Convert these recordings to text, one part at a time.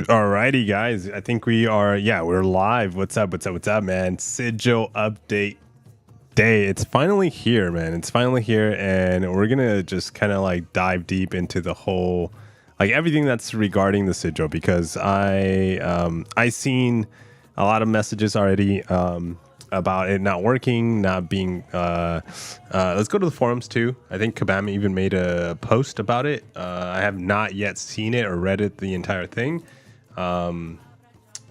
Alrighty, guys. I think we are. Yeah, we're live. What's up? What's up? What's up, man? Sigil update day. It's finally here, man. It's finally here, and we're gonna just kind of like dive deep into the whole, like everything that's regarding the Sigil because I seen a lot of messages already about it not working, not being. Let's go to the forums too. I think Kabam even made a post about it. I have not yet seen it or read it the entire thing. Wait.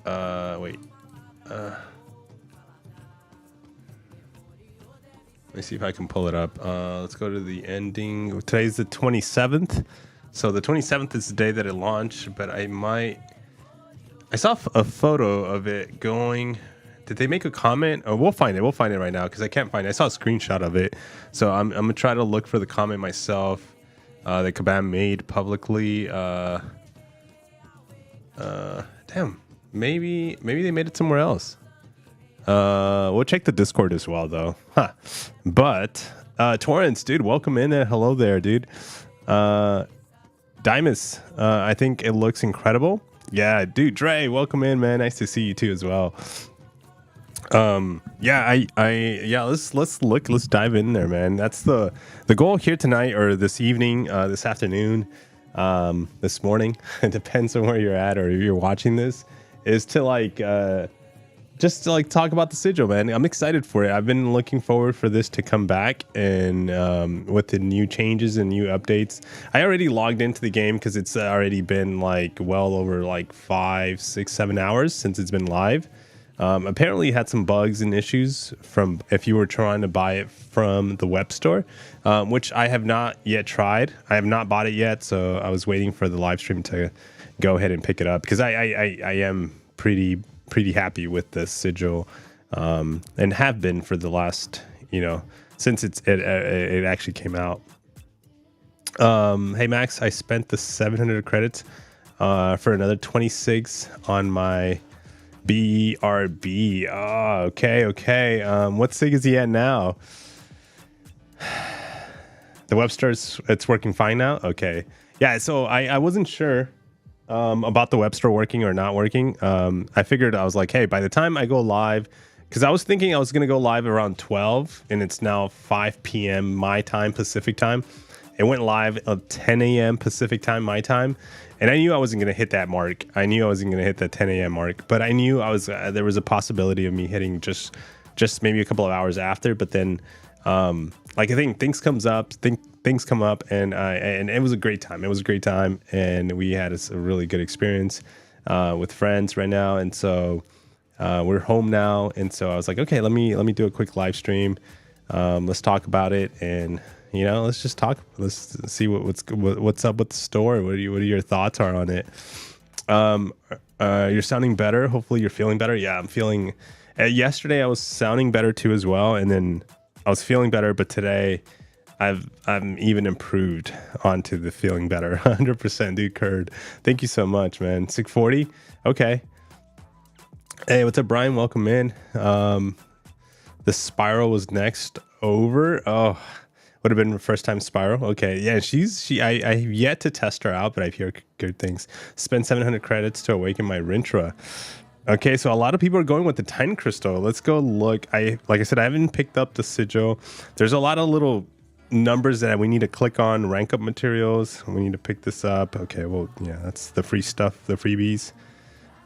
Let me see if I can pull it up. Let's go to the ending. Today's the 27th. So the 27th is the day that it launched, but I saw a photo of it going. Did they make a comment? Oh, we'll find it. We'll find it right now because I can't find it. I saw a screenshot of it. So I'm going to try to look for the comment myself that Kabam made publicly. Damn. Maybe they made it somewhere else. We'll check the Discord as well, though. Huh. But Torrance, dude, welcome in. Hello there, dude. Dimus, I think it looks incredible. Yeah, dude, Dre, welcome in, man. Nice to see you too as well. Let's dive in there, man. That's the goal here tonight or this evening, this afternoon, this morning. It depends on where you're at or if you're watching this, is to just to talk about the Sigil, man. I'm excited for it. I've been looking forward for this to come back and with the new changes and new updates. I already logged into the game because it's already been well over 5, 6, 7 hours since it's been live. Apparently it had some bugs and issues from if you were trying to buy it from the web store, which I have not yet tried. I have not bought it yet, so I was waiting for the live stream to go ahead and pick it up because I am pretty happy with the Sigil, and have been for the last since it actually came out. Hey Max, I spent the 700 credits for another 26 on my BRB. Oh, okay. What SIG is he at now? The web store, it's working fine now? Okay. Yeah, so I wasn't sure about the web store working or not working. I figured, I was like, hey, by the time I go live, because I was thinking I was going to go live around 12, and it's now 5 p.m. my time, Pacific time. It went live at 10 a.m. Pacific time, my time. And I knew I wasn't going to hit that mark. I knew I wasn't going to hit that 10 a.m. mark. But I knew I was there was a possibility of me hitting just maybe a couple of hours after. But then, I think things come up, and it was a great time. It was a great time, and we had a really good experience with friends right now. And so we're home now. And so I was like, okay, let me do a quick live stream. Let's talk about it, and let's just talk. Let's see what's up with the store. What are your thoughts are on it? You're sounding better. Hopefully you're feeling better. Yeah, I'm feeling. Yesterday I was sounding better too as well, and then I was feeling better. But today I'm even improved onto the feeling better. 100%, dude. Curd. Thank you so much, man. 640. Okay. Hey, what's up, Brian? Welcome in. The Spiral was next over. Oh. Would have been the first time Spiral. Okay, yeah, I have yet to test her out, but I've heard good things. Spend 700 credits to awaken my Rintra. Okay, so a lot of people are going with the Titan Crystal. Let's go look. Like I said, I haven't picked up the Sigil. There's a lot of little numbers that we need to click on. Rank up materials. We need to pick this up. Okay, well, yeah, that's the free stuff, the freebies.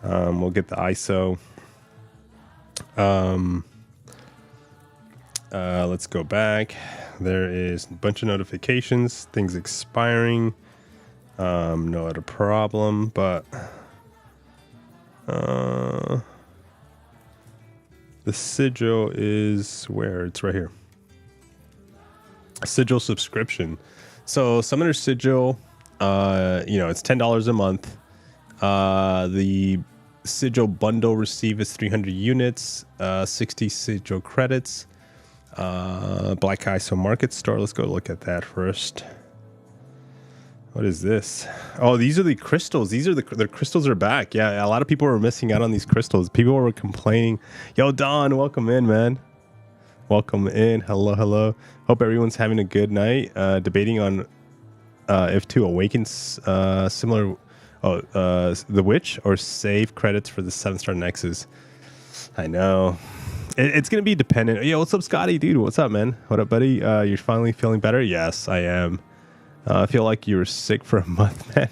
We'll get the ISO. Let's go back. There is a bunch of notifications, things expiring. No other problem, but the Sigil is where? It's right here. Sigil subscription. So Summoner Sigil, it's $10 a month. The Sigil bundle receive is 300 units, 60 Sigil credits. Black ISO Market Store. Let's go look at that first. What is this? Oh, these are the crystals. The crystals are back. Yeah, a lot of people were missing out on these crystals. People were complaining. Yo, Don, welcome in, man. Welcome in. Hello. Hope everyone's having a good night. Debating on if to awaken similar Oh, the Witch or save credits for the 7-star Nexus. I know. It's going to be dependent. Yo, what's up, Scotty? Dude, what's up, man? What up, buddy? You're finally feeling better? Yes, I am. I feel like you were sick for a month, man.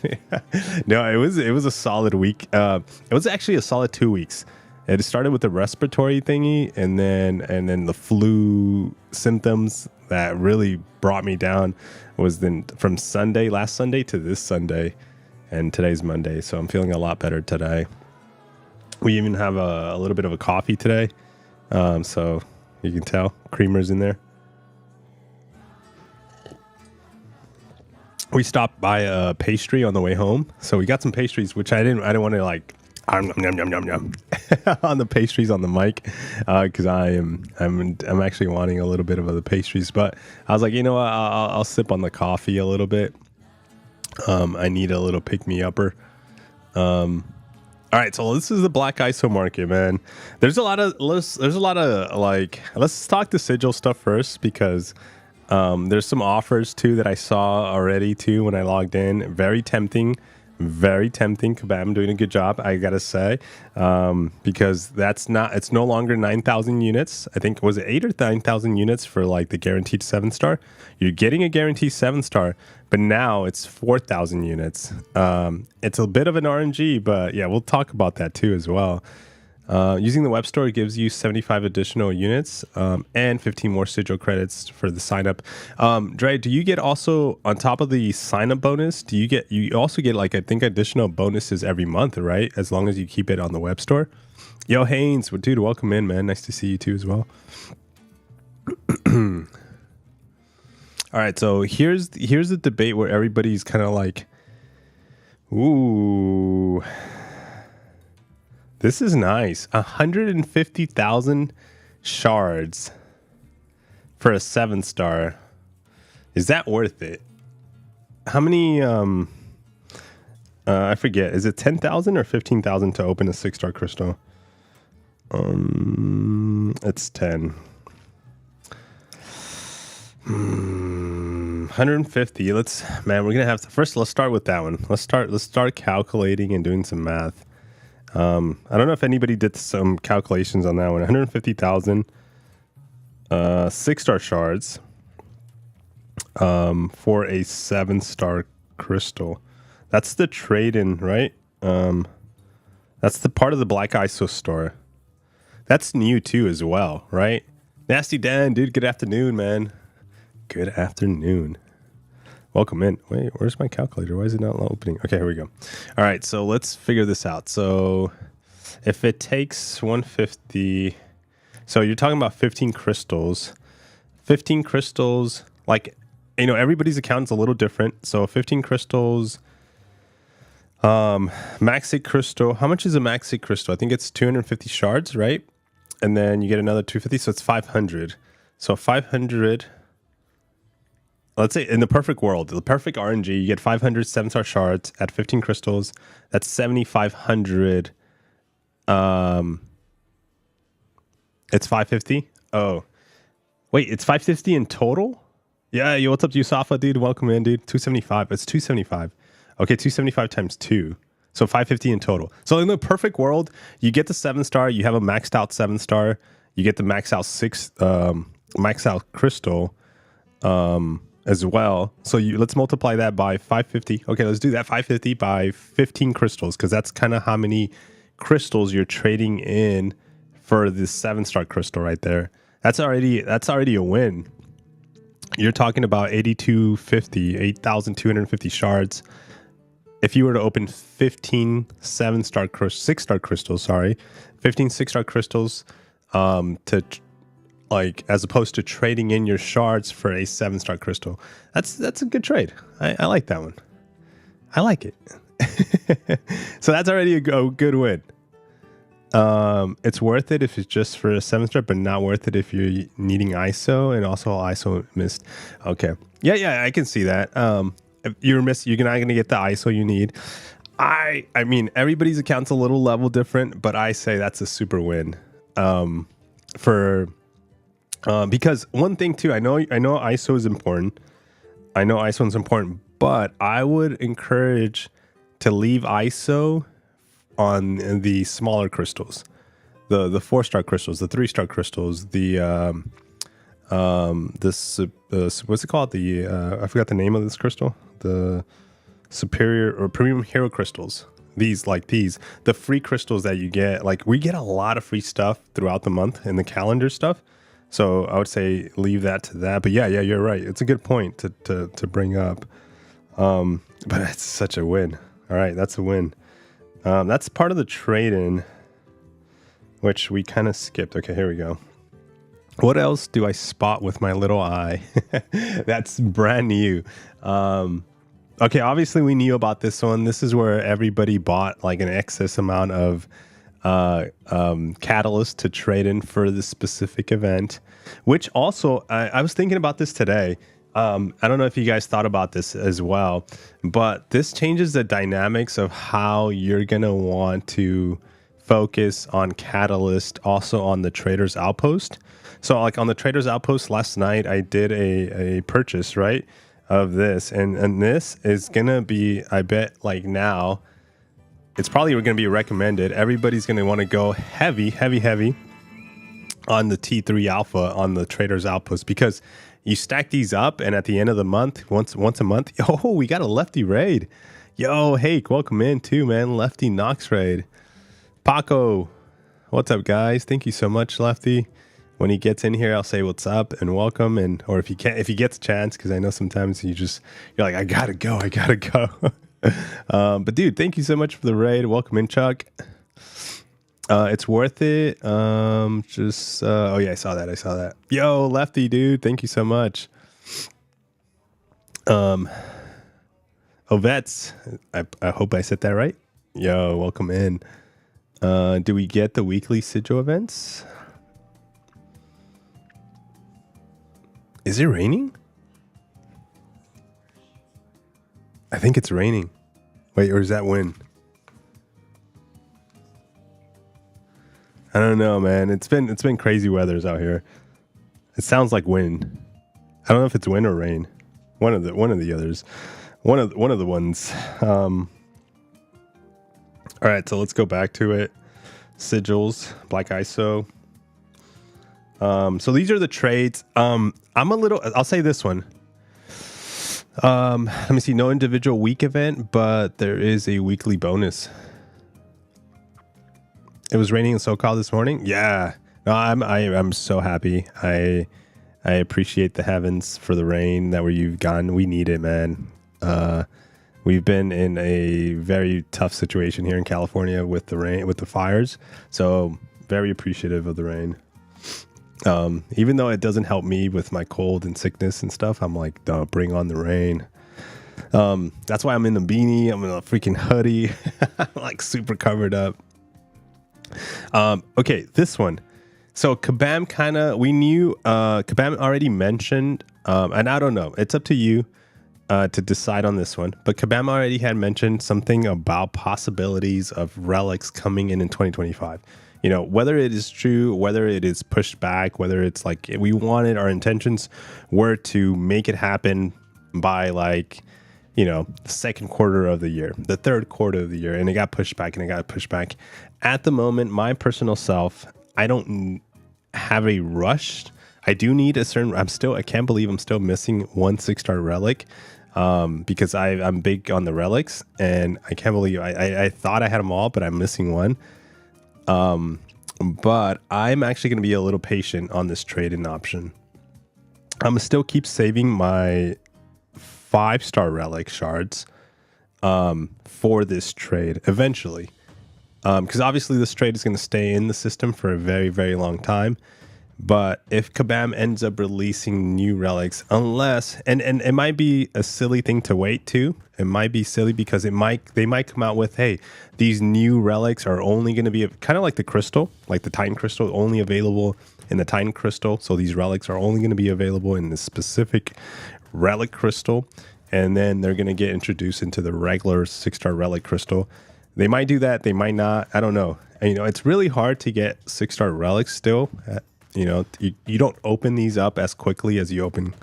No, it was a solid week. It was actually a solid 2 weeks. It started with the respiratory thingy, and then the flu symptoms that really brought me down was then from last Sunday to this Sunday, and today's Monday. So I'm feeling a lot better today. We even have a little bit of a coffee today, so you can tell creamer's in there. We stopped by a pastry on the way home, so we got some pastries, which I didn't want to like on the pastries on the mic, because I'm actually wanting a little bit of the pastries, but I was like, you know what, I'll sip on the coffee a little bit. I need a little pick me upper. All right, so this is the black ISO market, man. There's a lot of like, let's talk the SIGIL stuff first, because there's some offers too that I saw already too when I logged in. Very tempting. Kabam doing a good job, I gotta say, because it's no longer 9,000 units. I think, was it 8 or 9,000 units for like the guaranteed 7-star? You're getting a guaranteed 7-star, but now it's 4,000 units. It's a bit of an RNG, but yeah, we'll talk about that too as well. Using the web store gives you 75 additional units, and 15 more SIGIL credits for the sign up. Dre, do you get also, on top of the sign up bonus, you also get like, I think, additional bonuses every month, right? As long as you keep it on the web store. Yo, Haynes, dude, welcome in, man. Nice to see you too as well. All right, so here's the debate where everybody's kind of like, ooh, this is nice. 150,000 shards for a 7-star. Is that worth it? How many? I forget. Is it 10,000 or 15,000 to open a 6-star crystal? It's 10. 150. We're gonna have to first. Let's start with that one. Let's start calculating and doing some math. I don't know if anybody did some calculations on that one. 150,000 6-star shards for a 7-star crystal. That's the trade-in, right? That's the part of the Black ISO store. That's new too as well, right? Nasty Dan, dude, good afternoon, man. Good afternoon. Welcome in. Wait, where's my calculator? Why is it not opening? Okay, here we go. All right, so let's figure this out. So if it takes 150, so you're talking about 15 crystals. 15 crystals, like, everybody's account's a little different. So 15 crystals, Maxic crystal. How much is a Maxic crystal? I think it's 250 shards, right? And then you get another 250, so it's 500. So 500... Let's say in the perfect world, the perfect RNG, you get 500 7-star shards at 15 crystals. That's 7,500. It's 550. Oh, wait, it's 550 in total? Yeah, yo, what's up, Yusafa, dude? Welcome in, dude. 275. It's 275. Okay, 275 times 2. So 550 in total. So in the perfect world, you get the 7-star, you have a maxed out 7-star, you get the maxed out maxed out crystal. As well. So let's multiply that by 550. Okay, let's do that. 550 by 15 crystals, because that's kind of how many crystals you're trading in for this 7-star crystal right there. That's already a win. You're talking about 8,250 shards. If you were to open 15 6-star crystals, 15 6-star crystals, to like, as opposed to trading in your shards for a 7-star crystal. That's a good trade. I like that one. I like it. So that's already a good win. It's worth it if it's just for a 7-star, but not worth it if you're needing ISO, and also ISO missed. Okay. Yeah, I can see that. If you're not going to get the ISO you need. I mean, everybody's account's a little level different, but I say that's a super win. Because one thing too, I know ISO is important. But I would encourage to leave ISO on the smaller crystals, the 4-star crystals, the 3-star crystals, the what's it called? The I forgot the name of this crystal. The superior or premium hero crystals. These, the free crystals that you get. Like, we get a lot of free stuff throughout the month in the calendar stuff. So I would say leave that to that. But yeah, you're right. It's a good point to bring up. But it's such a win. All right, that's a win. That's part of the trade-in, which we kind of skipped. Okay, here we go. What else do I spot with my little eye? That's brand new. Okay, obviously we knew about this one. This is where everybody bought like an excess amount of catalyst to trade in for this specific event, which also, I was thinking about this today. I don't know if you guys thought about this as well, but this changes the dynamics of how you're going to want to focus on catalyst also on the trader's outpost. So like on the trader's outpost last night, I did a purchase, right, of this. And this is going to be, I bet, like now, it's probably going to be recommended. Everybody's going to want to go heavy on the T3 alpha on the trader's outpost, because you stack these up, and at the end of the month, once a month, oh, we got a lefty raid. Yo, Hake, welcome in too, man. Lefty Nox raid. Paco, what's up, guys? Thank you so much, Lefty. When he gets in here, I'll say what's up and welcome, and or if he gets a chance, because I know sometimes you're like, I gotta go. But dude, thank you so much for the raid. Welcome in, Chuck. It's worth it. Oh yeah, I saw that. Yo, Lefty, dude, thank you so much. Ovets, I hope I said that right. Yo, welcome in. Do we get the weekly SIGIL events? Is it raining? I think it's raining. Wait, or is that wind? I don't know, man. It's been crazy weathers out here. It sounds like wind. I don't know if it's wind or rain. One of the others. One of the ones. All right, so let's go back to it. Sigils, Black ISO. So these are the trades. I'll say this one. Let me see. No individual week event, but there is a weekly bonus. It was raining in SoCal this morning. Yeah. No, I'm so happy. I appreciate the heavens for the rain that you've gotten. We need it, man. We've been in a very tough situation here in California with the rain, with the fires. So very appreciative of the rain. Even though it doesn't help me with my cold and sickness and stuff, I'm like, duh, bring on the rain. That's why I'm in the beanie. I'm in a freaking hoodie, like super covered up. Okay, this one. So Kabam we knew, Kabam already mentioned, and I don't know, it's up to you to decide on this one, but Kabam already had mentioned something about possibilities of relics coming in 2025. You know, whether it is true, whether it is pushed back, whether it's like we wanted, our intentions were to make it happen by like, you know, the second quarter of the year, the third quarter of the year, and it got pushed back and it got pushed back. At the moment, my personal self, I don't have a rush. I do need a certain, I can't believe I'm still missing one 6-star relic, because I'm big on the relics, and I can't believe I thought I had them all, but I'm missing one. But I'm actually going to be a little patient on this trade-in option. I'm gonna still keep saving my 5-star relic shards for this trade eventually, because obviously this trade is going to stay in the system for a very, very long time. But if Kabam ends up releasing new relics, unless and it might be a silly thing to wait to. It might be silly because they might come out with, hey, these new relics are only going to be kind of like the crystal, like the Titan crystal, only available in the Titan crystal. So these relics are only going to be available in this specific relic crystal, and then they're going to get introduced into the regular 6-star relic crystal. They might do that. They might not. I don't know. And, you know, it's really hard to get 6-star relics still. You know, you don't open these up as quickly as you open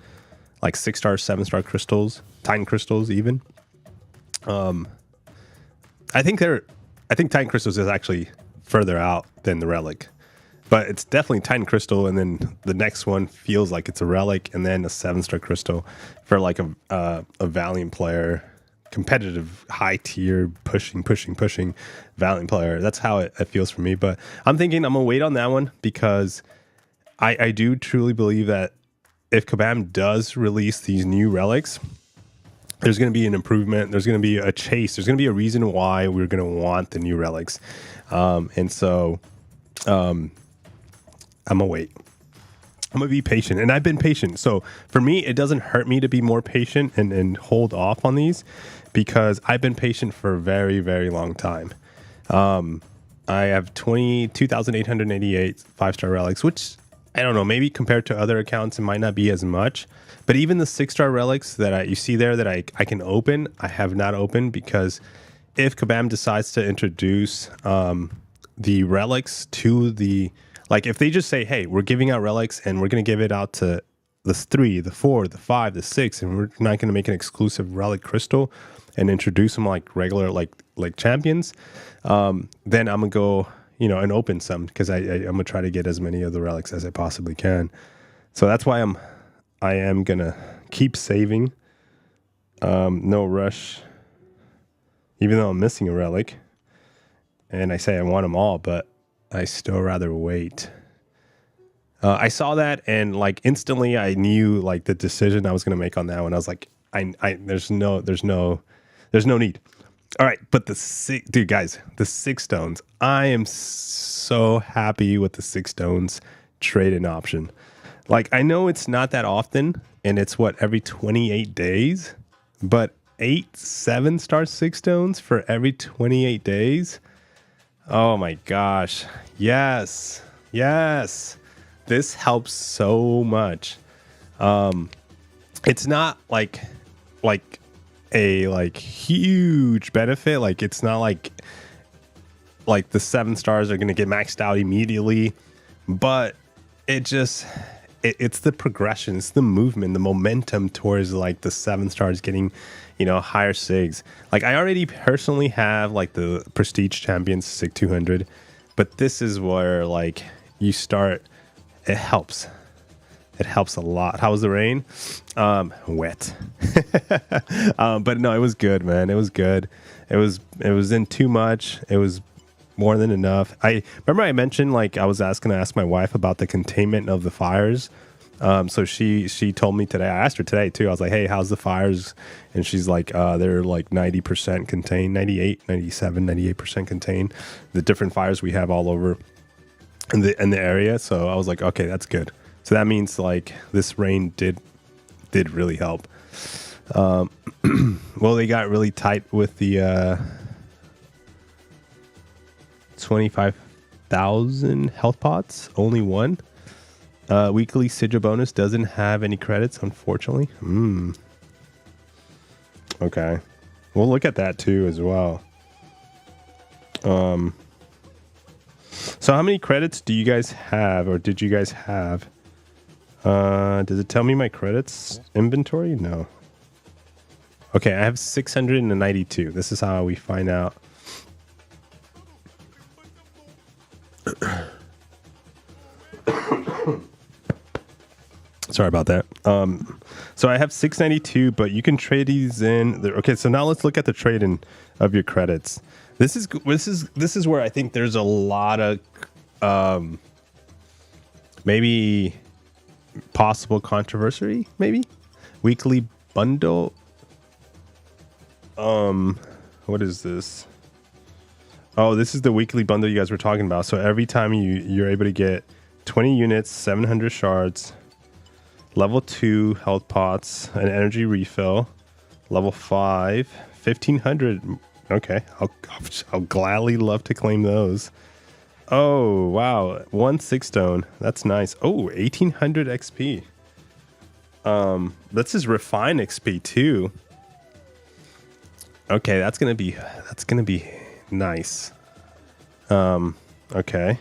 like 6-star, 7-star crystals, Titan crystals even. I think Titan Crystals is actually further out than the Relic. But it's definitely Titan Crystal, and then the next one feels like it's a Relic, and then a 7-star Crystal for like a Valiant player, competitive, high tier, pushing Valiant player. That's how it feels for me. But I'm thinking I'm gonna wait on that one because I do truly believe that if Kabam does release these new relics, there's going to be an improvement. There's going to be a chase. There's going to be a reason why we're going to want the new relics. And so I'm going to wait. I'm going to be patient. And I've been patient. So for me, it doesn't hurt me to be more patient and hold off on these because I've been patient for a very, very long time. I have 22,888 5-star relics, which I don't know, maybe compared to other accounts, it might not be as much. But even the 6-star relics that you see there that I can open, I have not opened because if Kabam decides to introduce the relics to the, like if they just say, hey, we're giving out relics and we're going to give it out to the 3, the 4, the 5, the 6, and we're not going to make an exclusive relic crystal and introduce them like regular, like champions, then I'm going to go, and open some because I'm going to try to get as many of the relics as I possibly can. So that's why I am going to keep saving. No rush, even though I'm missing a relic. And I say I want them all, but I still rather wait. I saw that and like instantly I knew like the decision I was going to make on that one. I was like, there's no need. All right, but the 6 stones. I am so happy with the 6 stones trade-in option. Like, I know it's not that often, and it's every 28 days, but 8 7-star 6 stones for every 28 days. Oh my gosh. Yes. This helps so much. It's not like a huge benefit. Like it's not like the 7 stars are going to get maxed out immediately, but it's the progression, it's the movement, the momentum towards like the 7 stars getting, higher SIGs. Like I already personally have like the Prestige Champions SIG 200, but this is where like you start. It helps. It helps a lot. How was the rain? Wet. But no, it was good, man. It was good. It wasn't too much. It was more than enough. I remember I mentioned like I was going to ask my wife about the containment of the fires. So she told me today. I asked her today too. I was like, "Hey, how's the fires?" And she's like, "They're like 90% contained, 98, 97, 98% contained. The different fires we have all over in the area." So I was like, "Okay, that's good." So that means like this rain did really help. Well, they got really tight with the 25,000 health pots. Only one. Weekly SIGIL bonus doesn't have any credits, unfortunately. Okay. We'll look at that too as well. So how many credits do you guys have, or did you guys have? Does it tell me my credits inventory? No. Okay, I have 692. This is how we find out. Sorry about that. So I have 692, but you can trade these in. Okay, so now let's look at the trade-in of your credits. This is where I think there's a lot of maybe possible controversy. Maybe weekly bundle. What is this? Oh, this is the weekly bundle you guys were talking about. So every time you're able to get 20 units, 700 shards, level 2 health pots, an energy refill, level 5, 1500. Okay, I'll gladly love to claim those. Oh, wow. 1 6 stone. That's nice. Oh, 1800 XP. This is refined XP too. Okay, that's gonna be nice. Okay.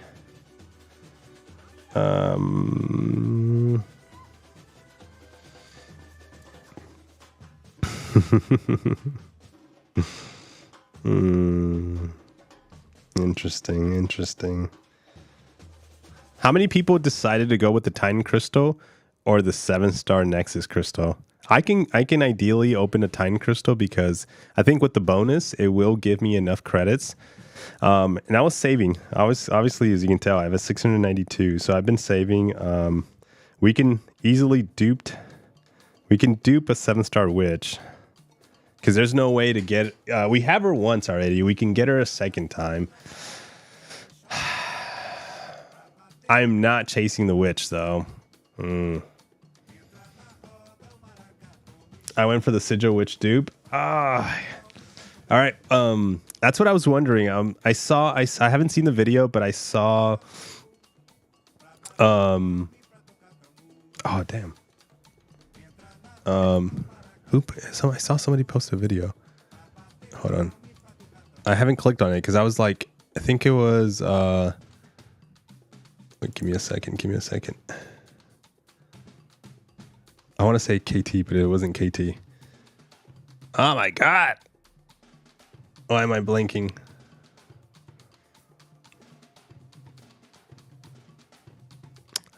Interesting. How many people decided to go with the Titan Crystal or the 7-star Nexus Crystal? I can ideally open a Titan Crystal because I think with the bonus, it will give me enough credits. And I was saving. I was, obviously, as you can tell, I have a 692. So I've been saving. We can easily dupe a 7-star witch. Because there's no way to get... we have her once already. We can get her a second time. I'm not chasing the witch, though. I went for the SIGIL witch dupe. All right. That's what I was wondering. I haven't seen the video, but I saw... oh, damn. I saw somebody post a video. Hold on. I haven't clicked on it because I was like, I think it was... wait, give me a second. I want to say KT, but it wasn't KT. Oh my God. Why am I blinking?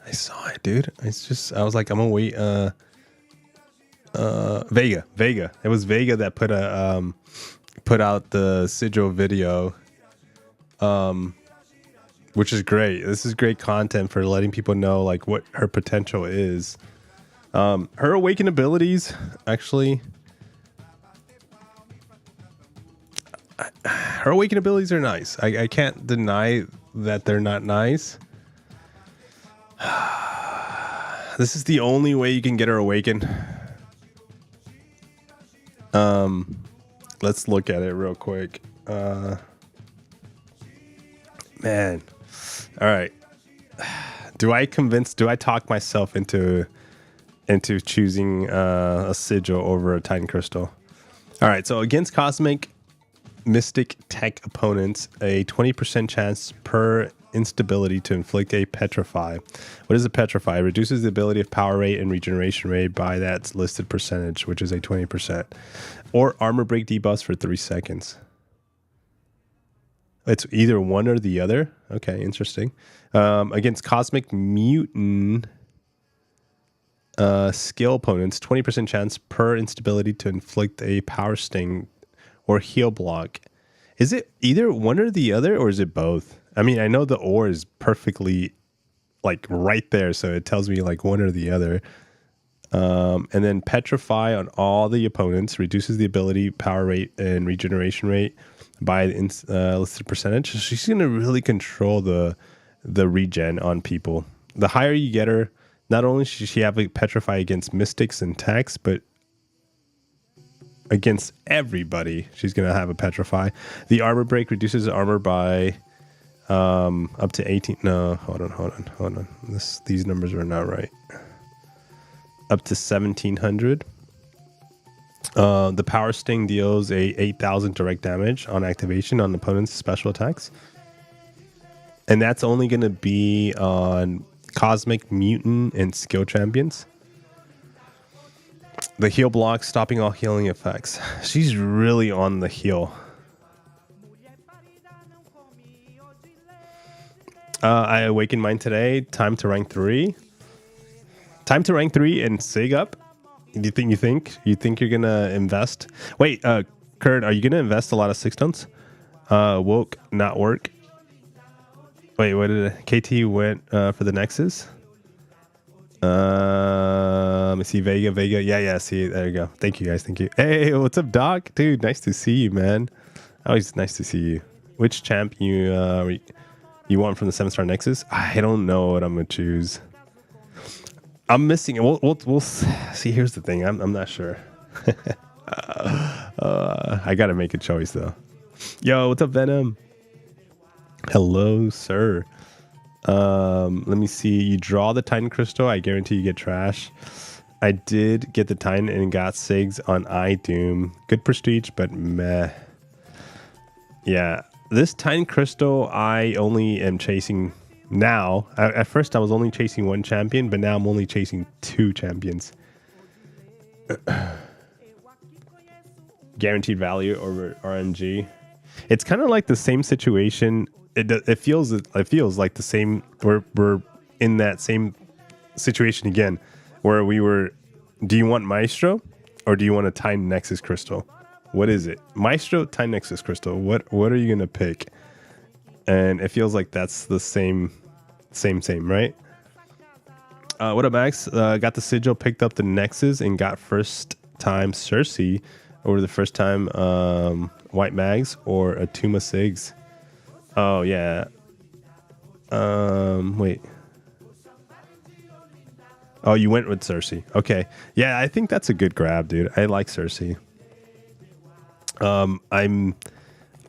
I saw it, dude. I was like, I'm gonna wait. Vega. It was Vega that put out the Sigil video. Which is great. This is great content for letting people know like what her potential is. Her awakened abilities, actually, her awakened abilities are nice. I can't deny that they're not nice. This is the only way you can get her awakened. Let's look at it real quick. Man. All right. Do I talk myself into choosing a Sigil over a Titan Crystal? All right. So against Cosmic Mystic Tech opponents, a 20% chance per instability to inflict a Petrify. What is a Petrify? It reduces the ability of power rate and regeneration rate by that listed percentage, which is a 20%. Or armor break debuffs for 3 seconds. It's either one or the other. Okay, interesting. Against Cosmic Mutant skill opponents, 20% chance per instability to inflict a Power Sting or Heal Block. Is it either one or the other, or is it both? I mean, I know the or is perfectly like right there, so it tells me like one or the other. And then Petrify on all the opponents reduces the ability, power rate, and regeneration rate by the listed percentage. She's going to really control the regen on people. The higher you get her, not only should she have a Petrify against mystics and techs, but against everybody, she's going to have a Petrify. The armor break reduces the armor by up to 18. No, hold on. These numbers are not right. Up to 1700. The Power Sting deals a 8,000 direct damage on activation on opponent's special attacks. And that's only going to be on Cosmic Mutant and Skill Champions. The heal block, stopping all healing effects. She's really on the heal. I awakened mine today. Time to rank 3. Time to rank 3 and SIG up. You think you're gonna invest? Wait, Kurt, are you gonna invest a lot of 6 stones? Woke not work. Wait, what did KT went for the Nexus? Let me see, Vega. Yeah. See, there you go. Thank you guys. Thank you. Hey, what's up, Doc? Dude, nice to see you, man. Always nice to see you. Which champ you want from the 7-star Nexus? I don't know what I'm gonna choose. I'm missing it. We'll see. Here's the thing. I'm not sure. I gotta make a choice though. Yo, what's up, Venom? Hello, sir. Let me see. You draw the Titan Crystal. I guarantee you get trash. I did get the Titan and got SIGs on iDoom. Good prestige, but meh. Yeah, this Titan Crystal I only am chasing. Now, at first I was only chasing 1 champion, but now I'm only chasing 2 champions. Guaranteed value over RNG. It's kind of like the same situation. It feels like the same. We're in that same situation again, where we were. Do you want Maestro, or do you want a Titan Nexus Crystal? What is it? Maestro, Titan Nexus Crystal. What are you gonna pick? And it feels like that's the same, right? What up, Max? Got the Sigil, picked up the Nexus, and got first time Cersei over the first time White Mags or Atuma Sigs. Oh yeah. Wait. Oh, you went with Cersei. Okay. Yeah, I think that's a good grab, dude. I like Cersei.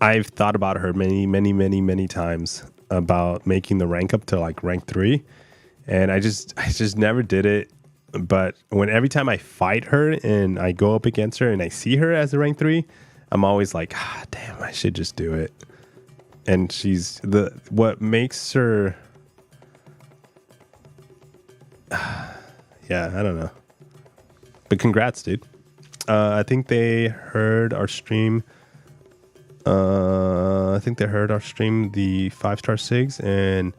I've thought about her many times about making the rank up to like rank 3, and I just never did it. But every time I fight her and I go up against her and I see her as a rank 3, I'm always like, damn, I should just do it. And she's what makes her. Yeah, I don't know. But congrats, dude. I think they heard our stream. The 5-star SIGs and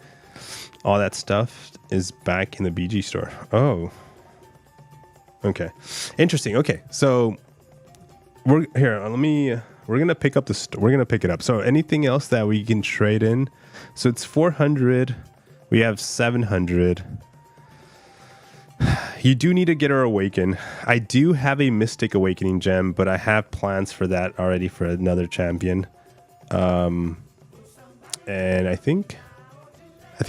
all that stuff is back in the BG store. Oh. Okay. Interesting. Okay. So we're gonna pick up we're gonna pick it up. So anything else that we can trade in? So it's 400. We have 700. You do need to get her awakened. I do have a Mystic Awakening gem, but I have plans for that already for another champion. And I think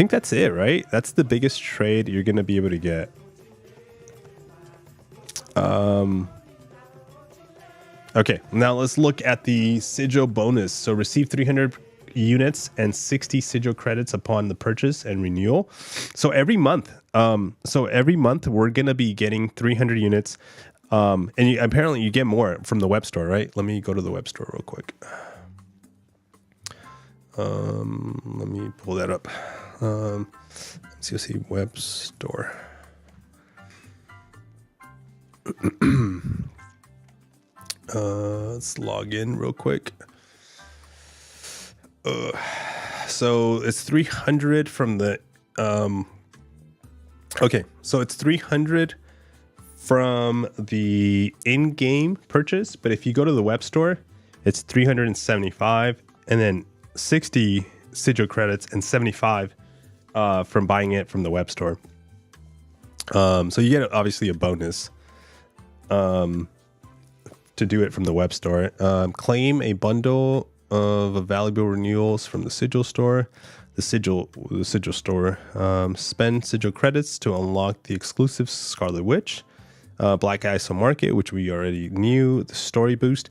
that's it, right? That's the biggest trade you're gonna be able to get. Okay, now let's look at the Sigil bonus. So receive 300 units and 60 Sigil credits upon the purchase and renewal. So every month, we're gonna be getting 300 units. And apparently you get more from the web store, right? Let me go to the web store real quick. Let me pull that up. Let's see web store. Let's log in real quick. So it's 300 from the okay, so it's 300 from the in-game purchase, but if you go to the web store, it's 375, and then 60 Sigil credits and 75 from buying it from the web store. So you get obviously a bonus to do it from the web store. Claim a bundle of valuable renewals from the Sigil store. The Sigil store. Spend Sigil credits to unlock the exclusive Scarlet Witch, Black ISO Market, which we already knew. The story boost.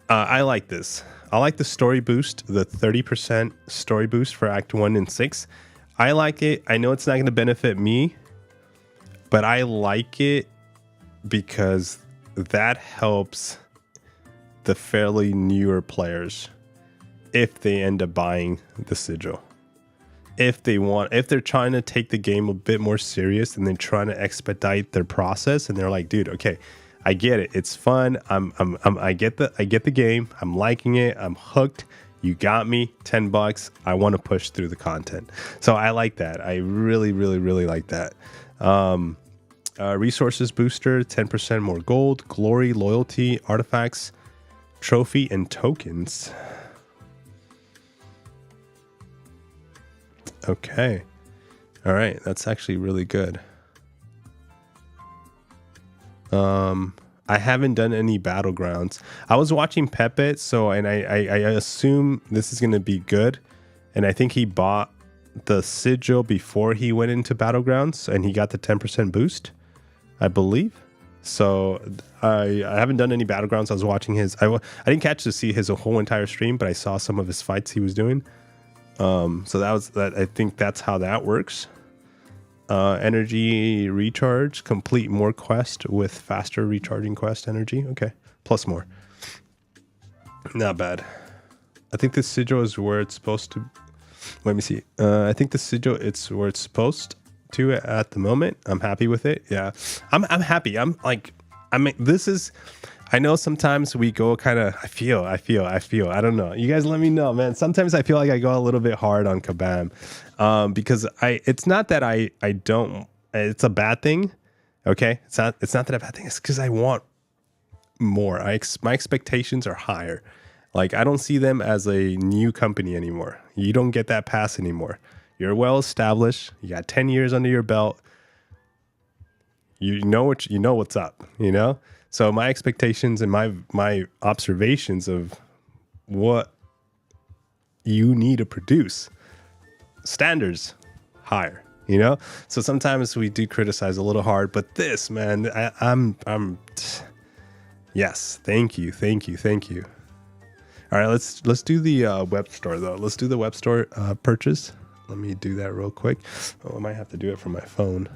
I like this. I like the story boost, the 30% story boost for Act 1 and 6. I like it. I know it's not going to benefit me, but I like it because that helps the fairly newer players if they end up buying the Sigil. If they're trying to take the game a bit more serious and they're trying to expedite their process, and they're like, dude, okay, I get it. It's fun. I get the game. I'm liking it. I'm hooked. You got me. $10. I want to push through the content. So I like that. I really like that. Resources booster, 10% more gold, glory, loyalty, artifacts, trophy, and tokens. Okay. All right. That's actually really good. I haven't done any Battlegrounds. I was watching Pepe, and I assume this is going to be good. And I think he bought the Sigil before he went into Battlegrounds, and he got the 10% boost, I believe. So I haven't done any Battlegrounds. I was watching his. I didn't catch to see his whole entire stream, but I saw some of his fights he was doing. So that. I think that's how that works. Energy recharge, complete more quest with faster recharging quest energy. Okay, plus more. Not bad. I think the Sigil is where it's supposed to. Let me see. I think the Sigil, it's where it's supposed to at the moment. I'm happy with it. Yeah, I'm happy. I'm like, I mean, this is, I know sometimes we go kind of, I feel, I don't know. You guys let me know, man. Sometimes I feel like I go a little bit hard on Kabam, because it's not that I don't, it's a bad thing. Okay. It's not that a bad thing. It's because I want more. My expectations are higher. Like, I don't see them as a new company anymore. You don't get that pass anymore. You're well established. You got 10 years under your belt. You know what's up, you know? So my expectations and my observations of what you need to produce, standards higher, you know? So sometimes we do criticize a little hard, but this, man, I'm yes, thank you. All right, let's do the web store though. Let's do the web store purchase. Let me do that real quick. Oh, I might have to do it from my phone.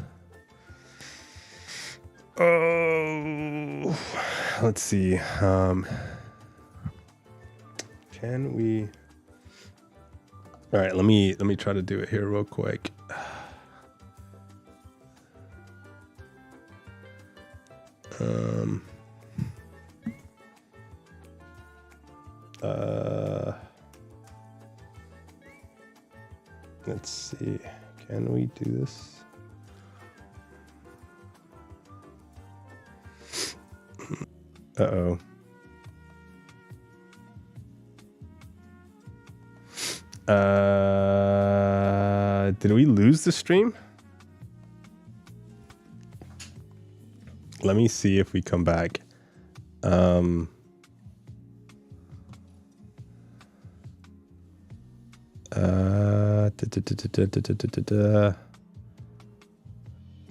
Oh, let's see. Can we? All right, let me try to do it here real quick. Let's see. Can we do this? Uh-oh. Did we lose the stream? Let me see if we come back.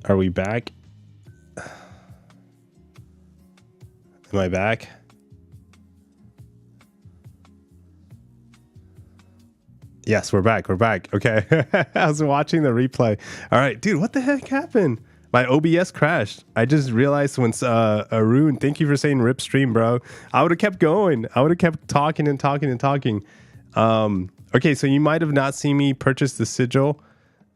Are we back? Am I back? Yes, we're back. Okay. I was watching the replay. All right, dude, what the heck happened? My OBS crashed. I just realized when Arun, thank you for saying rip stream, bro. I would have kept going. I would have kept talking. Okay, so you might have not seen me purchase the sigil.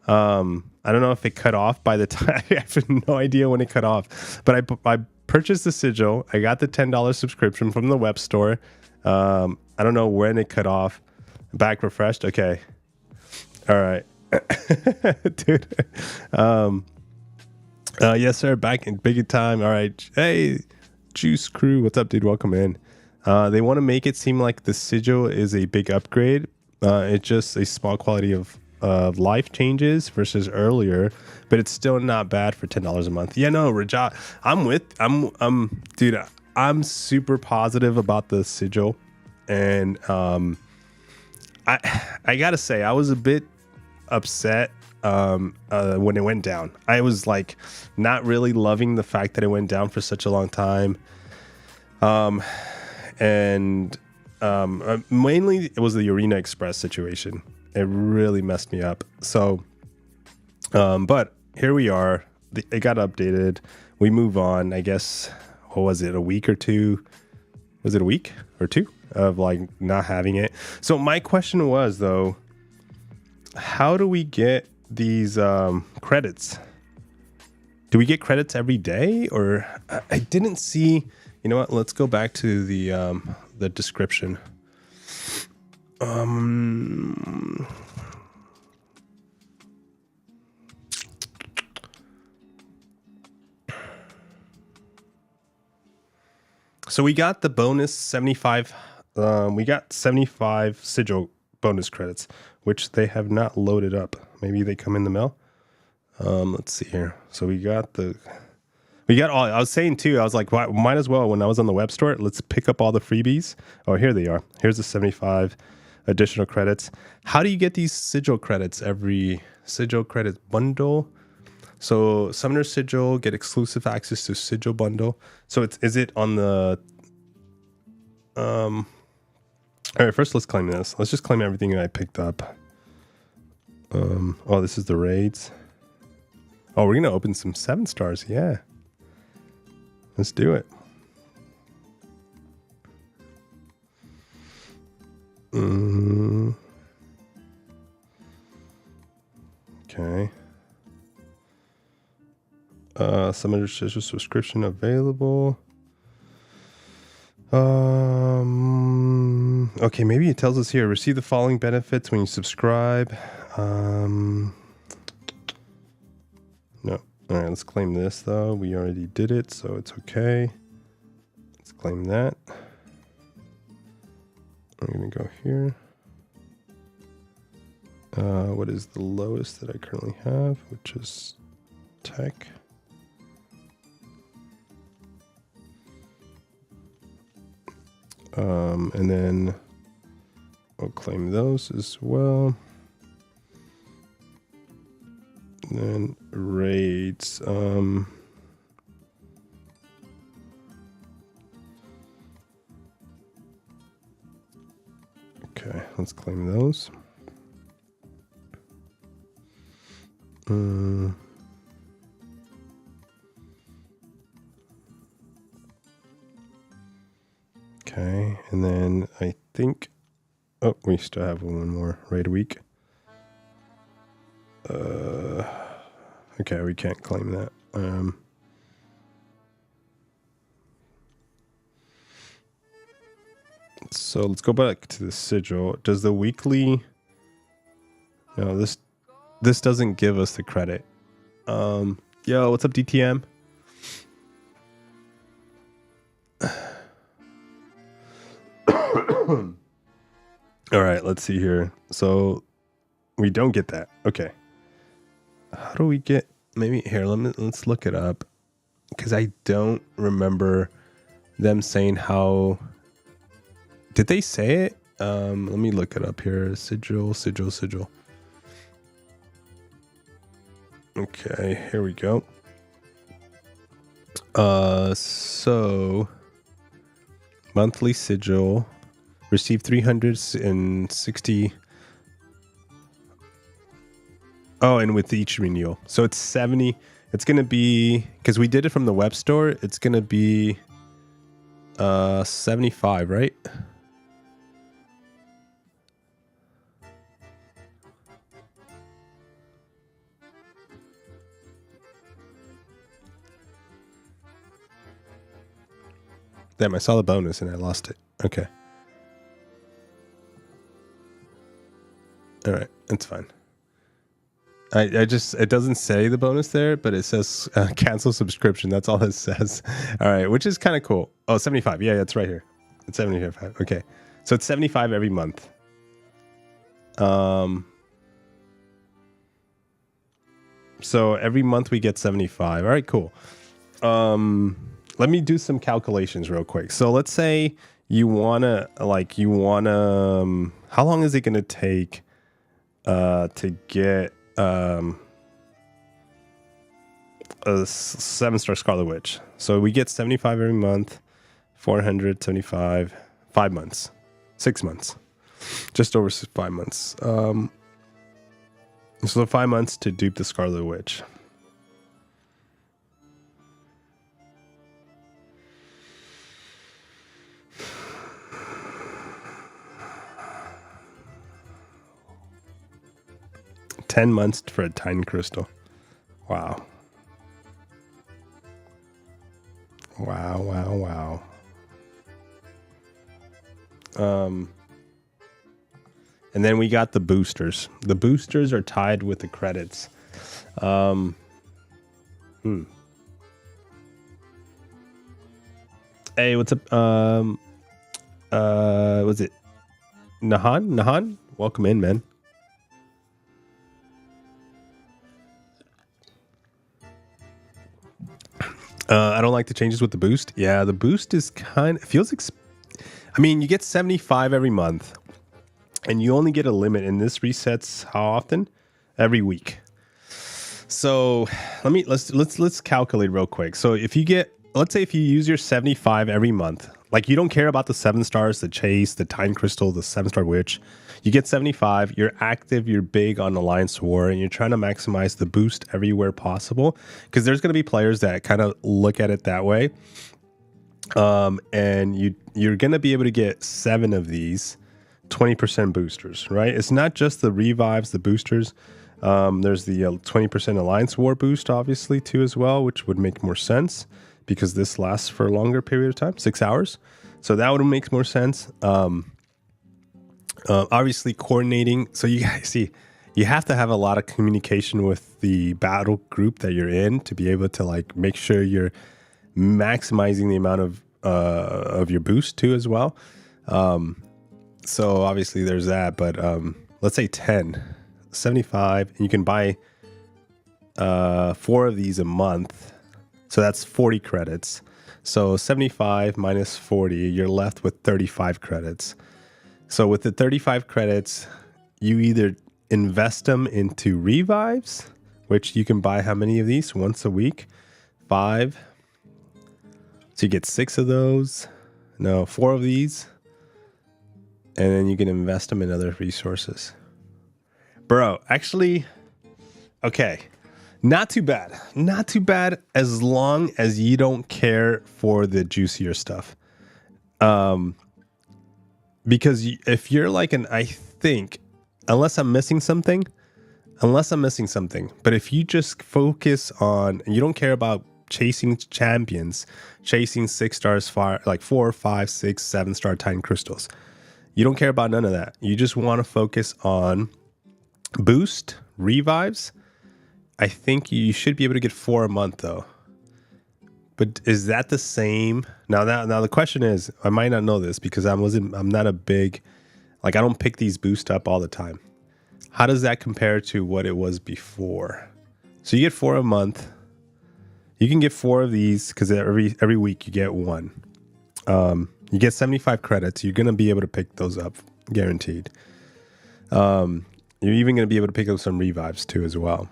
I don't know if it cut off by the time. I have no idea when it cut off. But I purchased the sigil. I got the $10 subscription from the web store. I don't know when it cut off. Back refreshed. Okay. All right. Dude. Yes, sir. Back in big time. All right. Hey, Juice Crew. What's up, dude? Welcome in. They want to make it seem like the sigil is a big upgrade. It's just a small quality of life changes versus earlier, but it's still not bad for $10 a month. Yeah, no, Rajat, dude, I'm super positive about the sigil, and I gotta say, I was a bit upset when it went down. I was like not really loving the fact that it went down for such a long time. Mainly it was the Arena Express situation. It really messed me up. So, but here we are. It got updated. We move on. I guess, what was it? A week or two? Was it a week or two of like not having it? So my question was though, how do we get these credits? Do we get credits every day, or I didn't see? You know what? Let's go back to the description. So we got the bonus 75. We got 75 sigil bonus credits, which they have not loaded up. Maybe they come in the mail. Let's see here. So we got all. I was saying too, I was like, well, might as well, when I was on the web store, let's pick up all the freebies. Oh, here they are. Here's the 75 additional credits. How do you get these sigil credits? Every sigil credit bundle. So Summoner Sigil, get exclusive access to Sigil bundle. So is it on the all right, first let's claim this. Let's just claim everything that I picked up. Oh, this is the raids. Oh, we're gonna open some 7 stars. Yeah. Let's do it. Okay. Summoner Sigil subscription available. Okay, maybe it tells us here, receive the following benefits when you subscribe. No. All right, let's claim this though. We already did it, so it's okay. Let's claim that. I'm gonna go here. What is the lowest that I currently have, which is tech. And then I'll claim those as well. And then raids. Okay, let's claim those. Okay, and then I think, oh, we still have one more raid a week. Okay, we can't claim that. So let's go back to the sigil. Does the weekly? No, this doesn't give us the credit. Yo, what's up, DTM? All right, let's see here. So we don't get that. Okay. How do we get? Maybe here. Let's look it up, because I don't remember them saying how. Did they say it? Let me look it up here. Sigil. Okay, here we go. So monthly sigil, receive 360. Oh, and with each renewal, so it's 70. It's gonna be, because we did it from the web store. It's gonna be 75, right? Damn, I saw the bonus and I lost it. Okay. All right, that's fine. I just, it doesn't say the bonus there, but it says cancel subscription. That's all it says. All right, which is kind of cool. Oh, 75. Yeah, it's right here. It's 75. Okay. So it's 75 every month. So every month we get 75. All right, cool. Let me do some calculations real quick. So let's say you wanna, how long is it gonna take to get a 7-star Scarlet Witch? So we get 75 every month, 475, 5 months, 6 months, just over 5 months. So 5 months to dupe the Scarlet Witch. $10 months for a Titan Crystal. Wow. Wow. And then we got the boosters. The boosters are tied with the credits. Hey, what's up? Was it Nahan? Welcome in, man. I don't like the changes with the boost. Yeah, the boost is feels I mean, you get 75 every month, and you only get a limit, and this resets how often? Every week. So let's calculate real quick. So if you get, let's say if you use your 75 every month, like you don't care about the 7 stars, the chase, the Time Crystal, the 7-star Witch, you get 75, you're active, you're big on Alliance War, and you're trying to maximize the boost everywhere possible, because there's going to be players that kind of look at it that way. And you're going to be able to get 7 of these 20% boosters, right? It's not just the revives, the boosters. There's the 20% Alliance War boost, obviously, too, as well, which would make more sense because this lasts for a longer period of time, 6 hours. So that would make more sense. Obviously, coordinating. So you guys see, you have to have a lot of communication with the battle group that you're in to be able to like make sure you're maximizing the amount of your boost too as well. So obviously there's that, but let's say 75, and you can buy 4 of these a month. So that's 40 credits. So 75 minus 40, you're left with 35 credits. So with the 35 credits, you either invest them into revives, which you can buy how many of these? Once a week? 5. So you get 6 of those. No, 4 of these. And then you can invest them in other resources. Bro, actually, okay. Not too bad. Not too bad as long as you don't care for the juicier stuff. Because if you're like I think, unless I'm missing something, but if you just focus on, and you don't care about chasing champions, chasing 6 stars, like 4, 5, 6, 7-star Titan crystals, you don't care about none of that. You just want to focus on boost, revives. I think you should be able to get 4 a month though. But is that the same? Now the question is, I might not know this because I'm not a big, like I don't pick these boosts up all the time. How does that compare to what it was before? So you get 4 a month. You can get 4 of these because every week you get 1. You get 75 credits. You're going to be able to pick those up, guaranteed. You're even going to be able to pick up some revives too as well.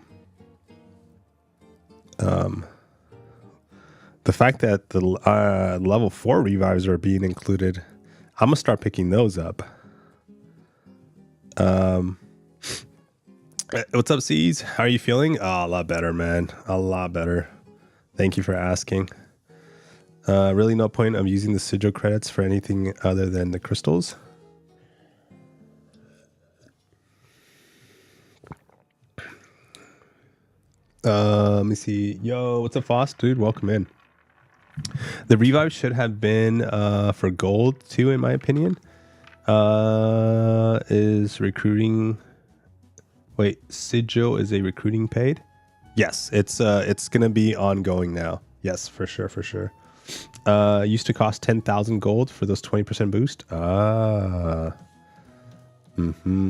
The fact that the level 4 revives are being included, I'm going to start picking those up. What's up, C's? How are you feeling? Oh, a lot better, man. A lot better. Thank you for asking. Really no point of using the SIGIL credits for anything other than the crystals. Let me see. Yo, what's up, Foss? Dude, welcome in. The revive should have been for gold too, in my opinion. Is recruiting... Wait, SIGIL is a recruiting paid? Yes, it's gonna be ongoing now. Yes, for sure. Used to cost 10,000 gold for those 20% boost.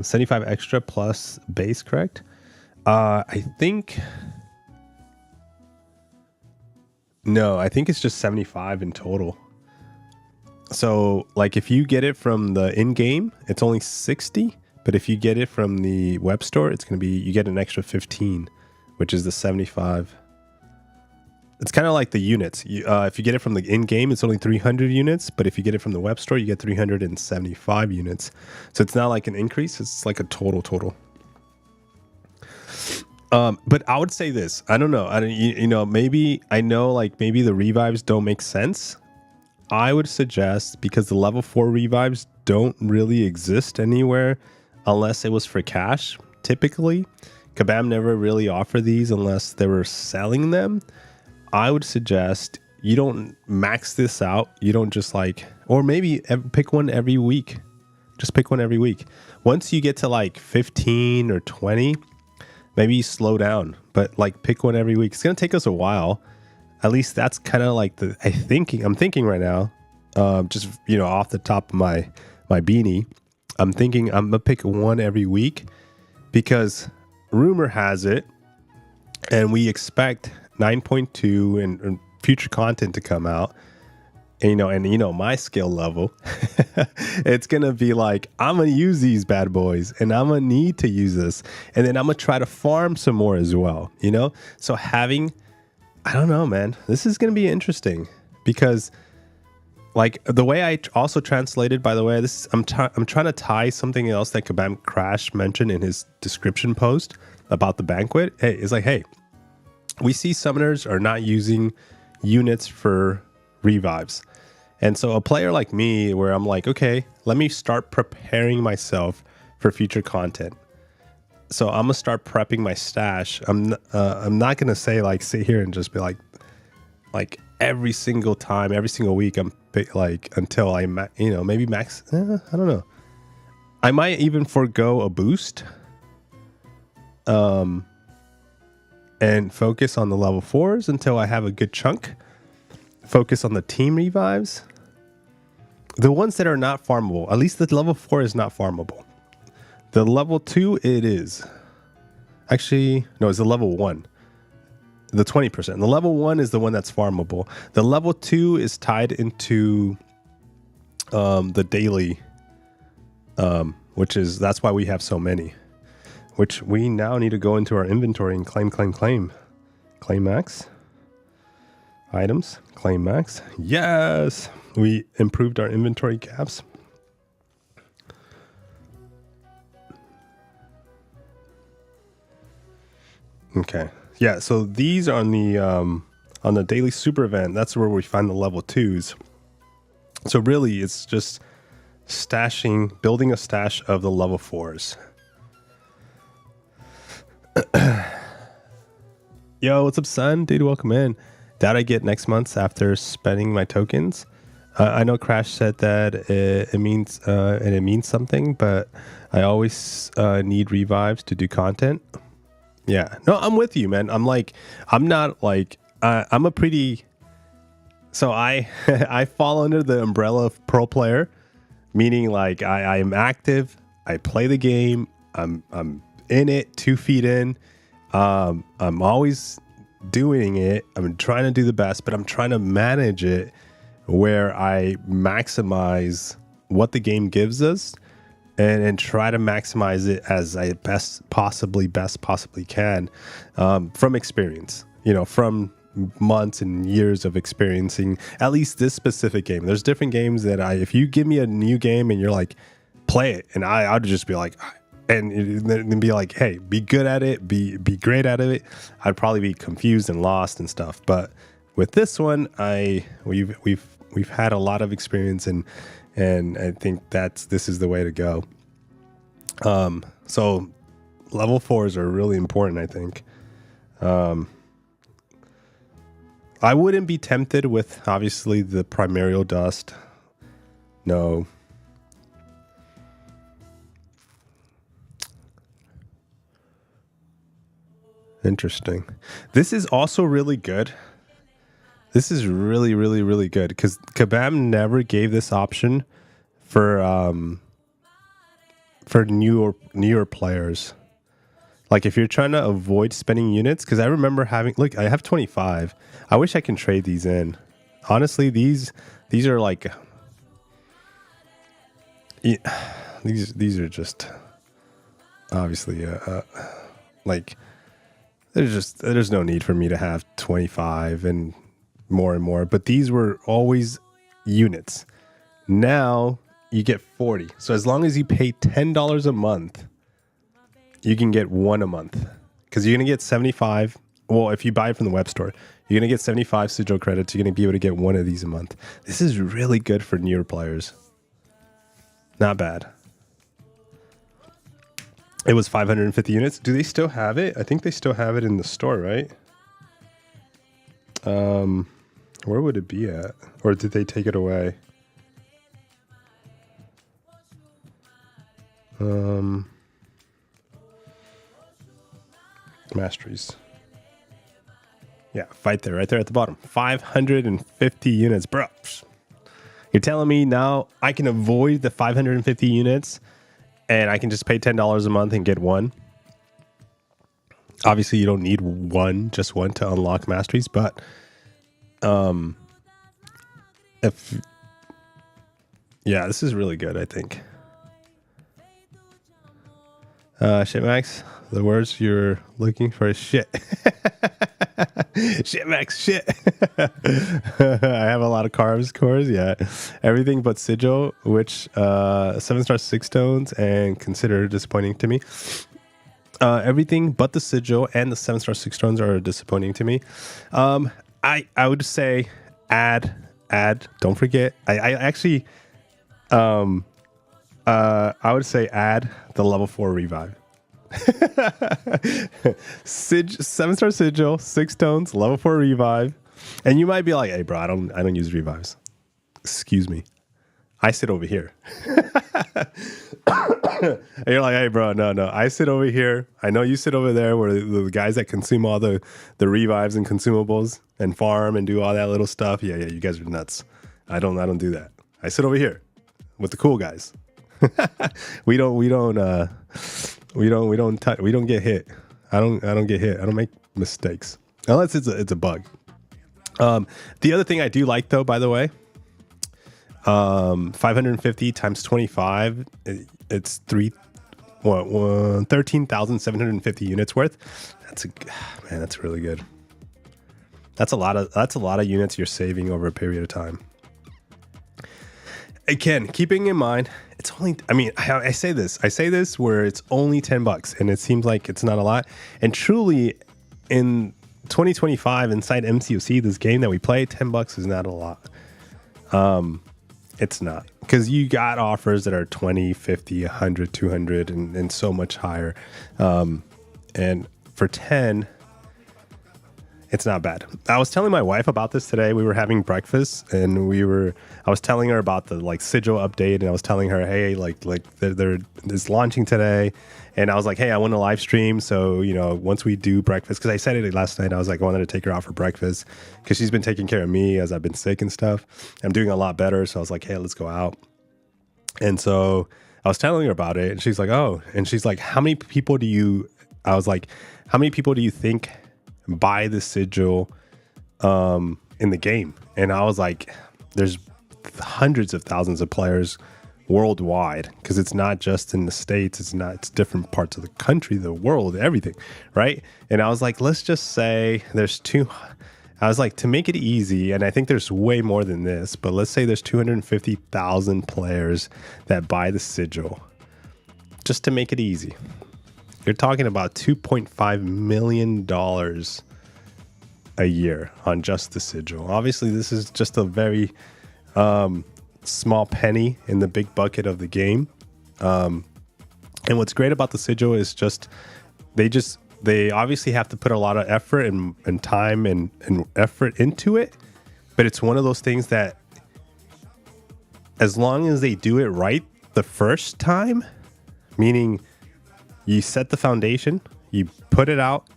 75 extra plus base, correct? I think it's just 75 in total. So like if you get it from the in-game, it's only 60, but if you get it from the web store, it's going to be, you get an extra 15, which is the 75. It's kind of like the units. If you get it from the in-game, it's only 300 units, but if you get it from the web store, you get 375 units. So it's not like an increase, it's like a total. But I would say this. I don't know. Maybe the revives don't make sense. I would suggest, because the level 4 revives don't really exist anywhere unless it was for cash. Typically, Kabam never really offered these unless they were selling them. I would suggest you don't max this out. You don't just or maybe pick one every week. Just pick one every week. Once you get to like 15 or 20, maybe slow down, but pick one every week. It's going to take us a while. At least that's kind of like I'm thinking right now, just, off the top of my beanie, I'm thinking I'm going to pick one every week because rumor has it, and we expect 9.2 and future content to come out. And my skill level, it's going to be like, I'm going to use these bad boys and I'm going to need to use this. And then I'm going to try to farm some more as well, So I don't know, man, this is going to be interesting because the way I also translated, by the way, I'm trying to tie something else that Kabam Crash mentioned in his description post about the banquet. Hey, we see summoners are not using units for revives. And so a player like me, where I'm like, okay, let me start preparing myself for future content. So I'm gonna start prepping my stash. I'm not gonna say like sit here and just be like every single time, every single week. I'm like until I maybe max. I don't know. I might even forego a boost. And focus on the level 4s until I have a good chunk. Focus on the team revives. The ones that are not farmable. At least the level 4 is not farmable. The level 2 it is. Actually, no, it's the level 1. The 20%. The level 1 is the one that's farmable. The level 2 is tied into the daily, that's why we have so many. Which we now need to go into our inventory and claim. Claim max. Items. Claim max. Yes! We improved our inventory gaps. Okay. Yeah, so these are on the daily super event. That's where we find the level 2s. So really, it's just building a stash of the level 4s. Yo, what's up, son? Dude, welcome in. That I get next month after spending my tokens. I know Crash said that it means something, but I always need revives to do content. Yeah, no, I'm with you, man. I'm not like I'm a pretty. So I I fall under the umbrella of pro player, meaning like I am active. I play the game. I'm in it 2 feet in. I'm always doing it. I'm trying to do the best, but I'm trying to manage it where I maximize what the game gives us and try to maximize it as I best possibly can, from experience, from months and years of experiencing at least this specific game. There's different games that if you give me a new game and you're like, play it, and I'd just be like, and then be like, hey, be good at it, be great at it. I'd probably be confused and lost and stuff. But with this one, we've had a lot of experience, and I think this is the way to go. So level 4s are really important, I think. I wouldn't be tempted with obviously the primordial dust. No. Interesting. This is also really good. This is really, really, really good because Kabam never gave this option for newer players. Like if you're trying to avoid spending units, because I remember look, I have 25. I wish I can trade these in. Honestly, these are like these are just obviously like. There's no need for me to have 25 and more, but these were always units. Now you get 40. So as long as you pay $10 a month, you can get 1 a month, because you're going to get 75. Well, if you buy it from the web store, you're going to get 75 SIGIL credits. You're going to be able to get 1 of these a month. This is really good for newer players. Not bad. It was 550 units. Do they still have it? I think they still have it in the store, right? Where would it be at? Or did they take it away? Masteries. Yeah, right there at the bottom. 550 units, bro. You're telling me now I can avoid the 550 units and I can just pay $10 a month and get 1? Obviously, you don't need just one to unlock masteries, but this is really good, I think. Shit, Max, the words you're looking for is shit. Shit, Max, shit. I have a lot of carbs cores, yeah. Everything but Sigil, which 7-star 6 stones, and consider disappointing to me. Everything but the Sigil and the 7-star 6 stones are disappointing to me. I would say add. Don't forget. I actually, I would say add the level 4 revive. 7-star sigil, 6 stones, level 4 revive. And you might be like, hey bro, I don't use revives. Excuse me. I sit over here. And you're like, hey bro, no. I sit over here. I know you sit over there where the guys that consume all the revives and consumables and farm and do all that little stuff. Yeah, you guys are nuts. I don't do that. I sit over here with the cool guys. we don't get hit. I don't get hit. I don't make mistakes unless it's a bug. The other thing I do like though, by the way, 550 times 25, it's 13,750 units worth. That's really good. That's a lot of units you're saving over a period of time. Again, keeping in mind, it's only, I say this where it's only $10 and it seems like it's not a lot. And truly in 2025 inside MCOC, this game that we play, $10 is not a lot. It's not, because you got offers that are 20, 50, 100, 200 and so much higher. And for 10, it's not bad. I was telling my wife about this today. We were having breakfast and I was telling her about the SIGIL update, and I was telling her, hey, they're launching today. And I was like, hey, I want to live stream. So, once we do breakfast, because I said it last night, I was like, I wanted to take her out for breakfast because she's been taking care of me as I've been sick and stuff. I'm doing a lot better. So I was like, hey, let's go out. And so I was telling her about it, and she's like, oh, and she's like, how many people do you think buy the sigil in the game? And I was like, there's hundreds of thousands of players worldwide, because it's not just in the States, it's different parts of the country, the world, everything, right? And I was like, let's just say I was like, to make it easy, and I think there's way more than this, but let's say there's 250,000 players that buy the sigil. Just to make it easy, you're talking about $2.5 million a year on just the sigil. Obviously, this is just a very small penny in the big bucket of the game. And what's great about the sigil is they obviously have to put a lot of effort and time and effort into it. But it's one of those things that as long as they do it right the first time, meaning you set the foundation, you put it out,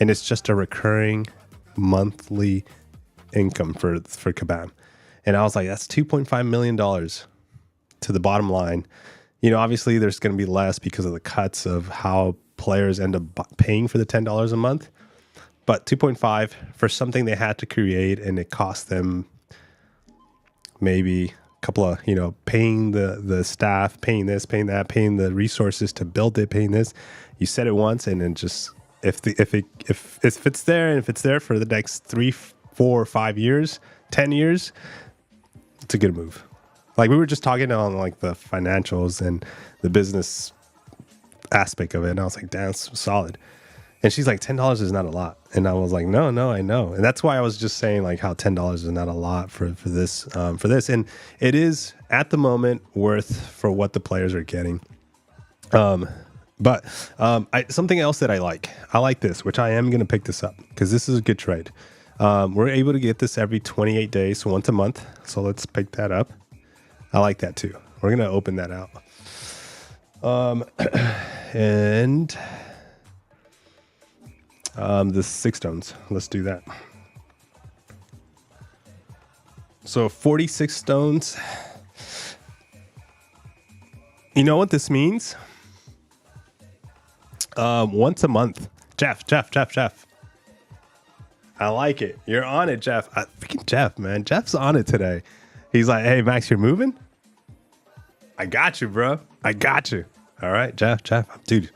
and it's just a recurring monthly income for Kabam. And I was like, that's $2.5 million to the bottom line. Obviously there's going to be less because of the cuts of how players end up paying for the $10 a month. But 2.5 for something they had to create, and it cost them maybe a couple of, paying the staff, paying this, paying that, paying the resources to build it, paying this. You said it once, and then just if it's there, and if it's there for the next 3, 4, 5 years, 10 years, it's a good move. We were just talking on the financials and the business aspect of it, and I was like, damn, it's solid. And she's like, $10 is not a lot. And I was like, no, I know. And that's why I was just saying how $10 is not a lot for this. And it is at the moment worth for what the players are getting. But something else that I like this, which I am going to pick this up because this is a good trade. We're able to get this every 28 days, so once a month. So let's pick that up. I like that too. We're going to open that out. And the 6 stones. Let's do that. So 46 stones. You know what this means? Once a month. Jeff. I like it. You're on it, Jeff. Freaking Jeff, man. Jeff's on it today. He's like, hey, Max, you're moving? I got you, bro. I got you. All right, Jeff. Dude,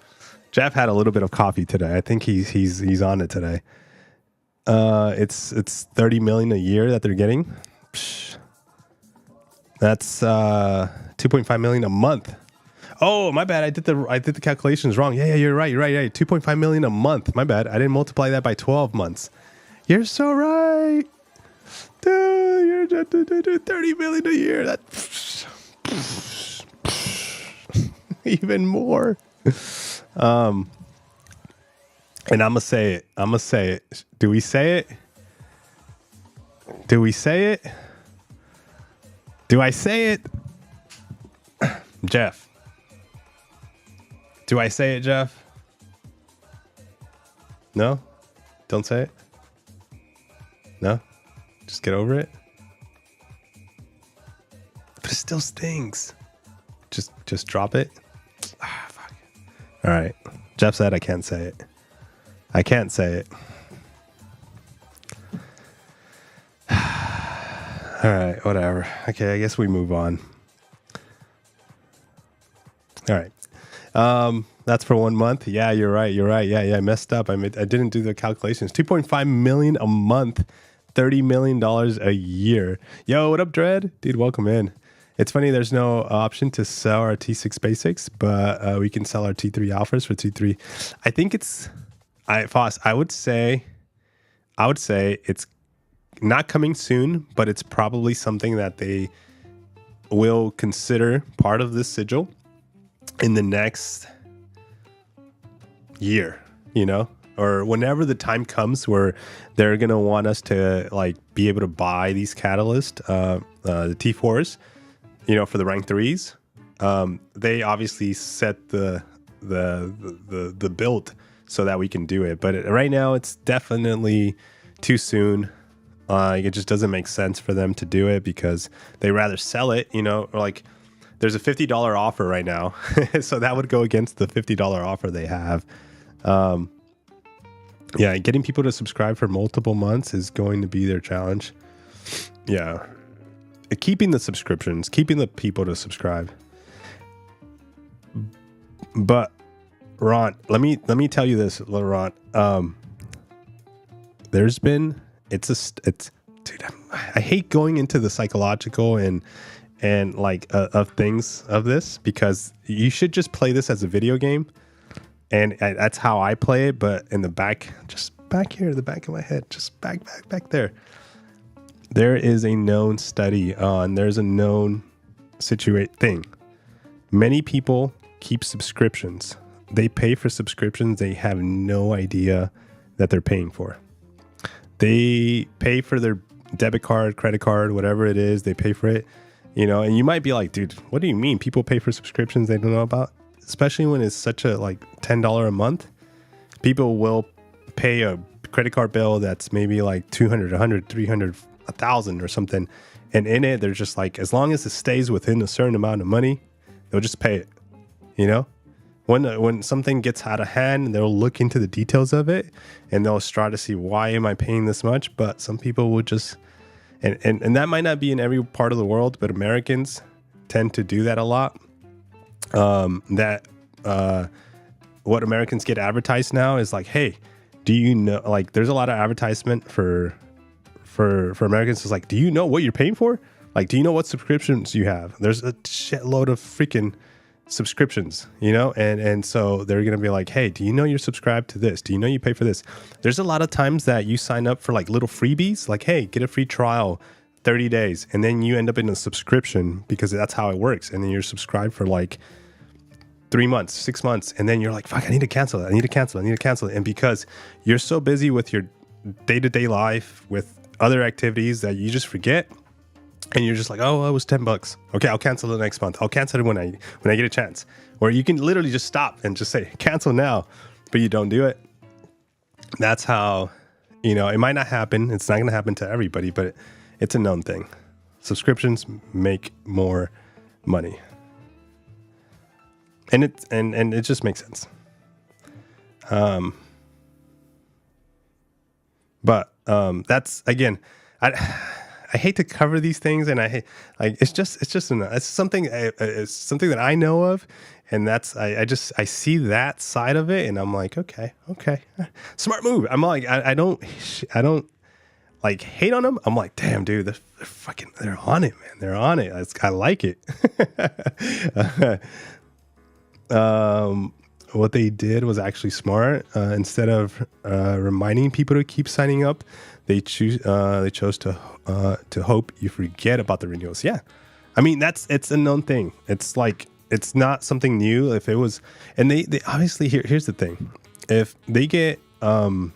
Jeff had a little bit of coffee today. I think he's on it today. It's 30 million a year that they're getting. Psh. That's 2.5 million a month. Oh, my bad. I did the calculations wrong. Yeah, you're right. 2.5 million a month. My bad. I didn't multiply that by 12 months. You're so right. Dude, you're 30 million a year. That's even more. And I'm gonna say it. I'm gonna say it. Do we say it? Do we say it? Do I say it? Jeff. Do I say it, Jeff? No? Don't say it? No? Just get over it? But it still stings. Just drop it. Ah, fuck. All right. Jeff said I can't say it. I can't say it. All right, whatever. Okay, I guess we move on. All right. That's for 1 month. Yeah, you're right. Yeah, I messed up. I didn't do the calculations. 2.5 million a month, $30 million a year. Yo, what up, Dread? Dude, welcome in. It's funny, there's no option to sell our T6 basics, but we can sell our T3 alphas for 2.3. I think Foss, I would say it's not coming soon, but it's probably something that they will consider part of this sigil in the next year, or whenever the time comes where they're going to want us to like be able to buy these catalysts, the T4s, for the rank 3s. They obviously set the build so that we can do it. But right now it's definitely too soon. It just doesn't make sense for them to do it because they rather sell it, or like there's a $50 offer right now. So that would go against the $50 offer they have. Yeah, getting people to subscribe for multiple months is going to be their challenge. Yeah. Keeping the subscriptions, keeping the people to subscribe. But Ron, let me tell you this, Ron. There's been dude, I hate going into the psychological and like of things of this, because you should just play this as a video game, and that's how I play it. But in the back, just back here, the back of my head, just back there, there is a known study on. There's a known thing. Many people keep subscriptions. They pay for subscriptions they have no idea that they're paying for. They pay for their debit card, credit card, whatever it is, they pay for it, and you might be like, dude, what do you mean people pay for subscriptions they don't know about? Especially when it's such a like $10 a month. People will pay a credit card bill that's maybe like 200, 100, 300, 1,000 or something. And in it, they're just like, as long as it stays within a certain amount of money, they'll just pay it, When something gets out of hand, they'll look into the details of it and they'll try to see, why am I paying this much? But some people will just, and that might not be in every part of the world, but Americans tend to do that a lot. What Americans get advertised now is like, hey, do you know, like there's a lot of advertisement for Americans. It's like, do you know what you're paying for? Like, do you know what subscriptions you have? There's a shitload of freaking subscriptions, and so they're going to be like, hey, do you know you're subscribed to this? Do you know you pay for this? There's a lot of times that you sign up for like little freebies, like, hey, get a free trial, 30 days. And then you end up in a subscription because that's how it works. And then you're subscribed for like 3 months, 6 months. And then you're like, fuck, I need to cancel it. And because you're so busy with your day-to-day life, with other activities, that you just forget. And you're just like, oh, it was $10. Okay, I'll cancel it next month. I'll cancel it when I get a chance. Or you can literally just stop and just say, cancel now, but you don't do it. That's how, it might not happen. It's not going to happen to everybody, but it's a known thing. Subscriptions make more money. And it just makes sense. But that's, again, I hate to cover these things, and I hate, like, it's something that I know of, and that's I see that side of it, and I'm like, okay, smart move. I'm like, I don't like hate on them. I'm like, damn, dude, they're on it, man. They're on it. I like it. What they did was actually smart. Instead of reminding people to keep signing up, they chose to hope you forget about the renewals. Yeah, I mean it's a known thing. It's like, it's not something new. If it was, and they obviously, here's the thing: if they get Yeah,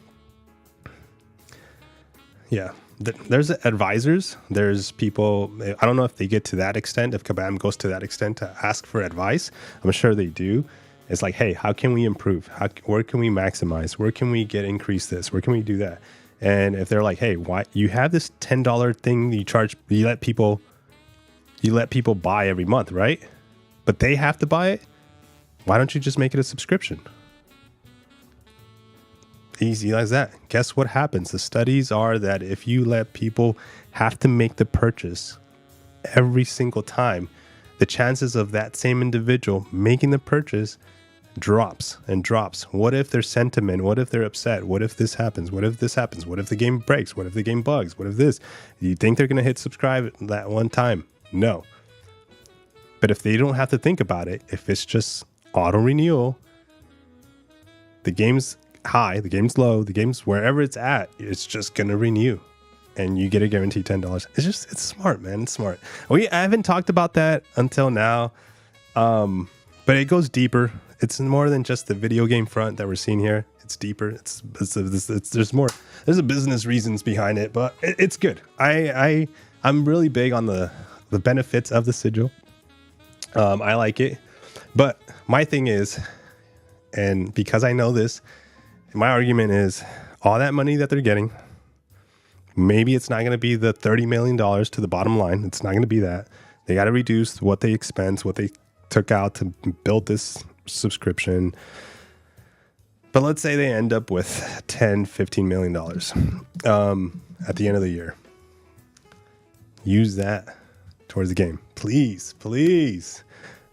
there's advisors. There's people. I don't know if they get to that extent. If Kabam goes to that extent to ask for advice, I'm sure they do. It's like, hey, how can we improve? Where can we maximize? Where can we increase this? Where can we do that? And if they're like, hey, why you have this $10 thing you charge, you let people buy every month, right? But they have to buy it. Why don't you just make it a subscription? Easy as that. Guess what happens? The studies are that if you let people have to make the purchase every single time, the chances of that same individual making the purchase drops and drops. What if their sentiment? What if they're upset? What if this happens? What if this happens? What if the game breaks? What if the game bugs? What if this? Do you think they're going to hit subscribe that one time? No. But if they don't have to think about it, if it's just auto renewal, the game's high, the game's low, the game's wherever it's at, it's just gonna renew, and you get a guaranteed $10. It's smart, man. It's smart. I haven't talked about that until now, but it goes deeper. It's more than just the video game front that we're seeing here. It's deeper. There's more. There's a business reasons behind it, but it's good. I'm really big on the benefits of the sigil. I like it, but my thing is, and because I know this, my argument is all that money that they're getting, maybe it's not going to be the $30 million to the bottom line. It's not going to be that. They got to reduce what they expense, what they took out to build this subscription. But let's say they end up with $10-15 million at the end of the year. Use that towards the game. Please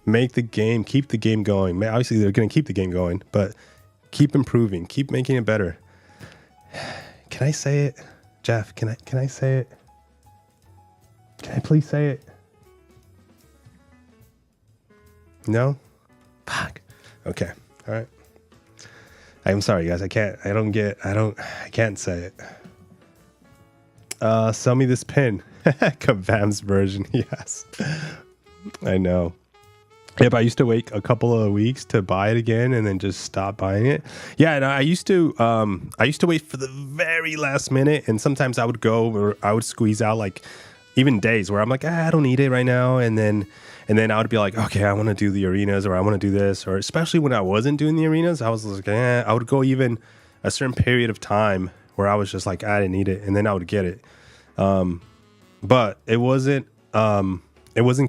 make the game, keep the game going. Obviously, they're going to keep the game going, but keep improving, keep making it better. Can I say it, Jeff? Can I say it? Can I please say it? No? Fuck. Okay. All right. I'm sorry, guys. I can't say it. Sell me this pin. Kabam's version. Yes. I know. Yep, I used to wait a couple of weeks to buy it again and then just stop buying it. Yeah, and I used to wait for the very last minute, and sometimes I would go or I would squeeze out like even days where I'm like, I don't need it right now, and then I would be like, okay, I want to do the arenas, or I want to do this, or especially when I wasn't doing the arenas, I was like, I would go even a certain period of time where I was just like, I didn't need it, and then I would get it. But it wasn't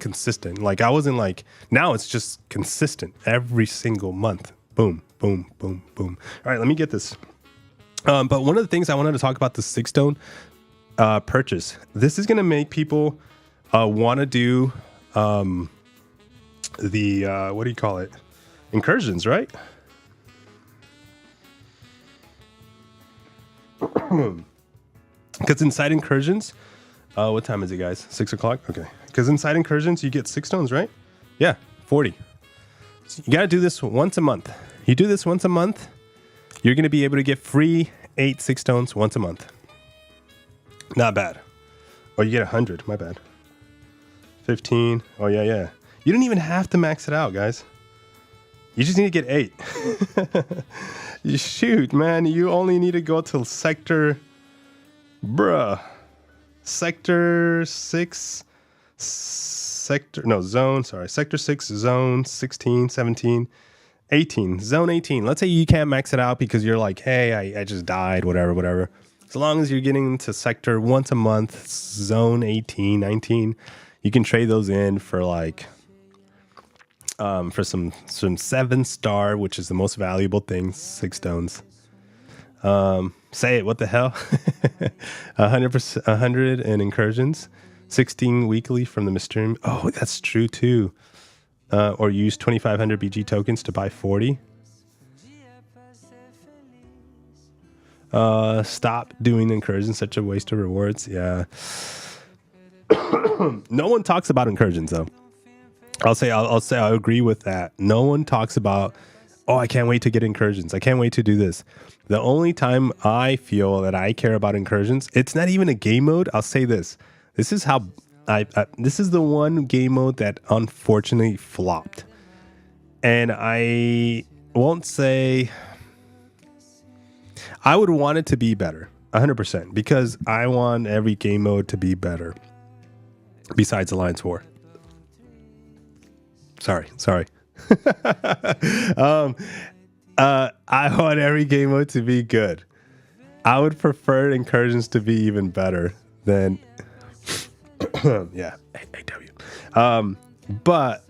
consistent. Like I wasn't like, now it's just consistent every single month. Boom, boom, boom, boom. All right, let me get this. But one of the things I wanted to talk about, the 6-stone purchase. This is going to make people want to do the, what do you call it? Incursions, right? Because inside incursions, what time is it, guys? 6 o'clock? Okay. Because inside incursions, you get 6 stones, right? Yeah, 40. So you got to do this once a month. You do this once a month, you're going to be able to get free 8 6 stones once a month. Not bad. Oh, you get 100. My bad. 15. Oh, yeah. You don't even have to max it out, guys. You just need to get 8. Shoot, man. You only need to go to sector... Sector 6... Sector 6, zone 16, 17, 18, zone 18. Let's say you can't max it out because you're like, hey, I just died, whatever. As long as you're getting to sector once a month, zone 18, 19, you can trade those in for like, for some 7-star, which is the most valuable thing, 6 stones. Say it, what the hell? 100 in incursions. 16 weekly from the Mysterium. Oh, that's true too. Or use 2,500 BG tokens to buy 40. Stop doing incursions. Such a waste of rewards. Yeah. No one talks about incursions though. I'll agree with that. No one talks about, oh, I can't wait to get incursions. I can't wait to do this. The only time I feel that I care about incursions, it's not even a game mode. I'll say this. This is how this is the one game mode that unfortunately flopped. And I won't say I would want it to be better, 100%, because I want every game mode to be better. Besides Alliance War. Sorry. I want every game mode to be good. I would prefer incursions to be even better than yeah, AW. But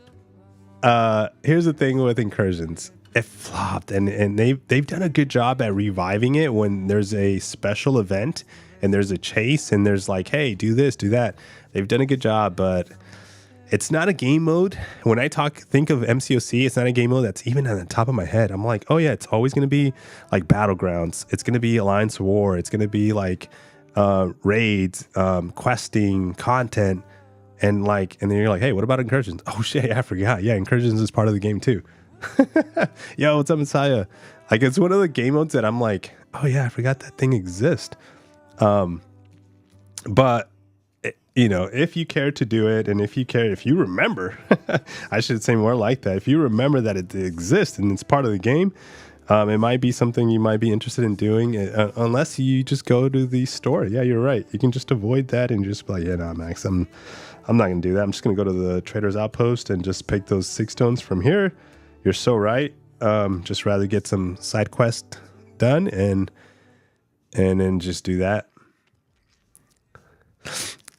here's the thing with incursions. It flopped, and they've done a good job at reviving it when there's a special event and there's a chase and there's like, hey, do this, do that. They've done a good job, but it's not a game mode. When I think of MCOC, it's not a game mode that's even on the top of my head. I'm like, oh yeah, it's always going to be like Battlegrounds. It's going to be Alliance War. It's going to be like raids, questing, content, and then you're like, hey, what about incursions? Oh shit, I forgot. Yeah, incursions is part of the game too. Yo, what's up, Messiah? Like, it's one of the game modes that I'm like, oh yeah, I forgot that thing exists. But if you care to do it, and if you remember, I should say more like that. If you remember that it exists and it's part of the game, it might be something you might be interested in doing, unless you just go to the store. Yeah, you're right. You can just avoid that and just be like, yeah, nah, Max, I'm not going to do that. I'm just going to go to the Trader's Outpost and just pick those 6 stones from here. You're so right. Just rather get some side quest done and then just do that.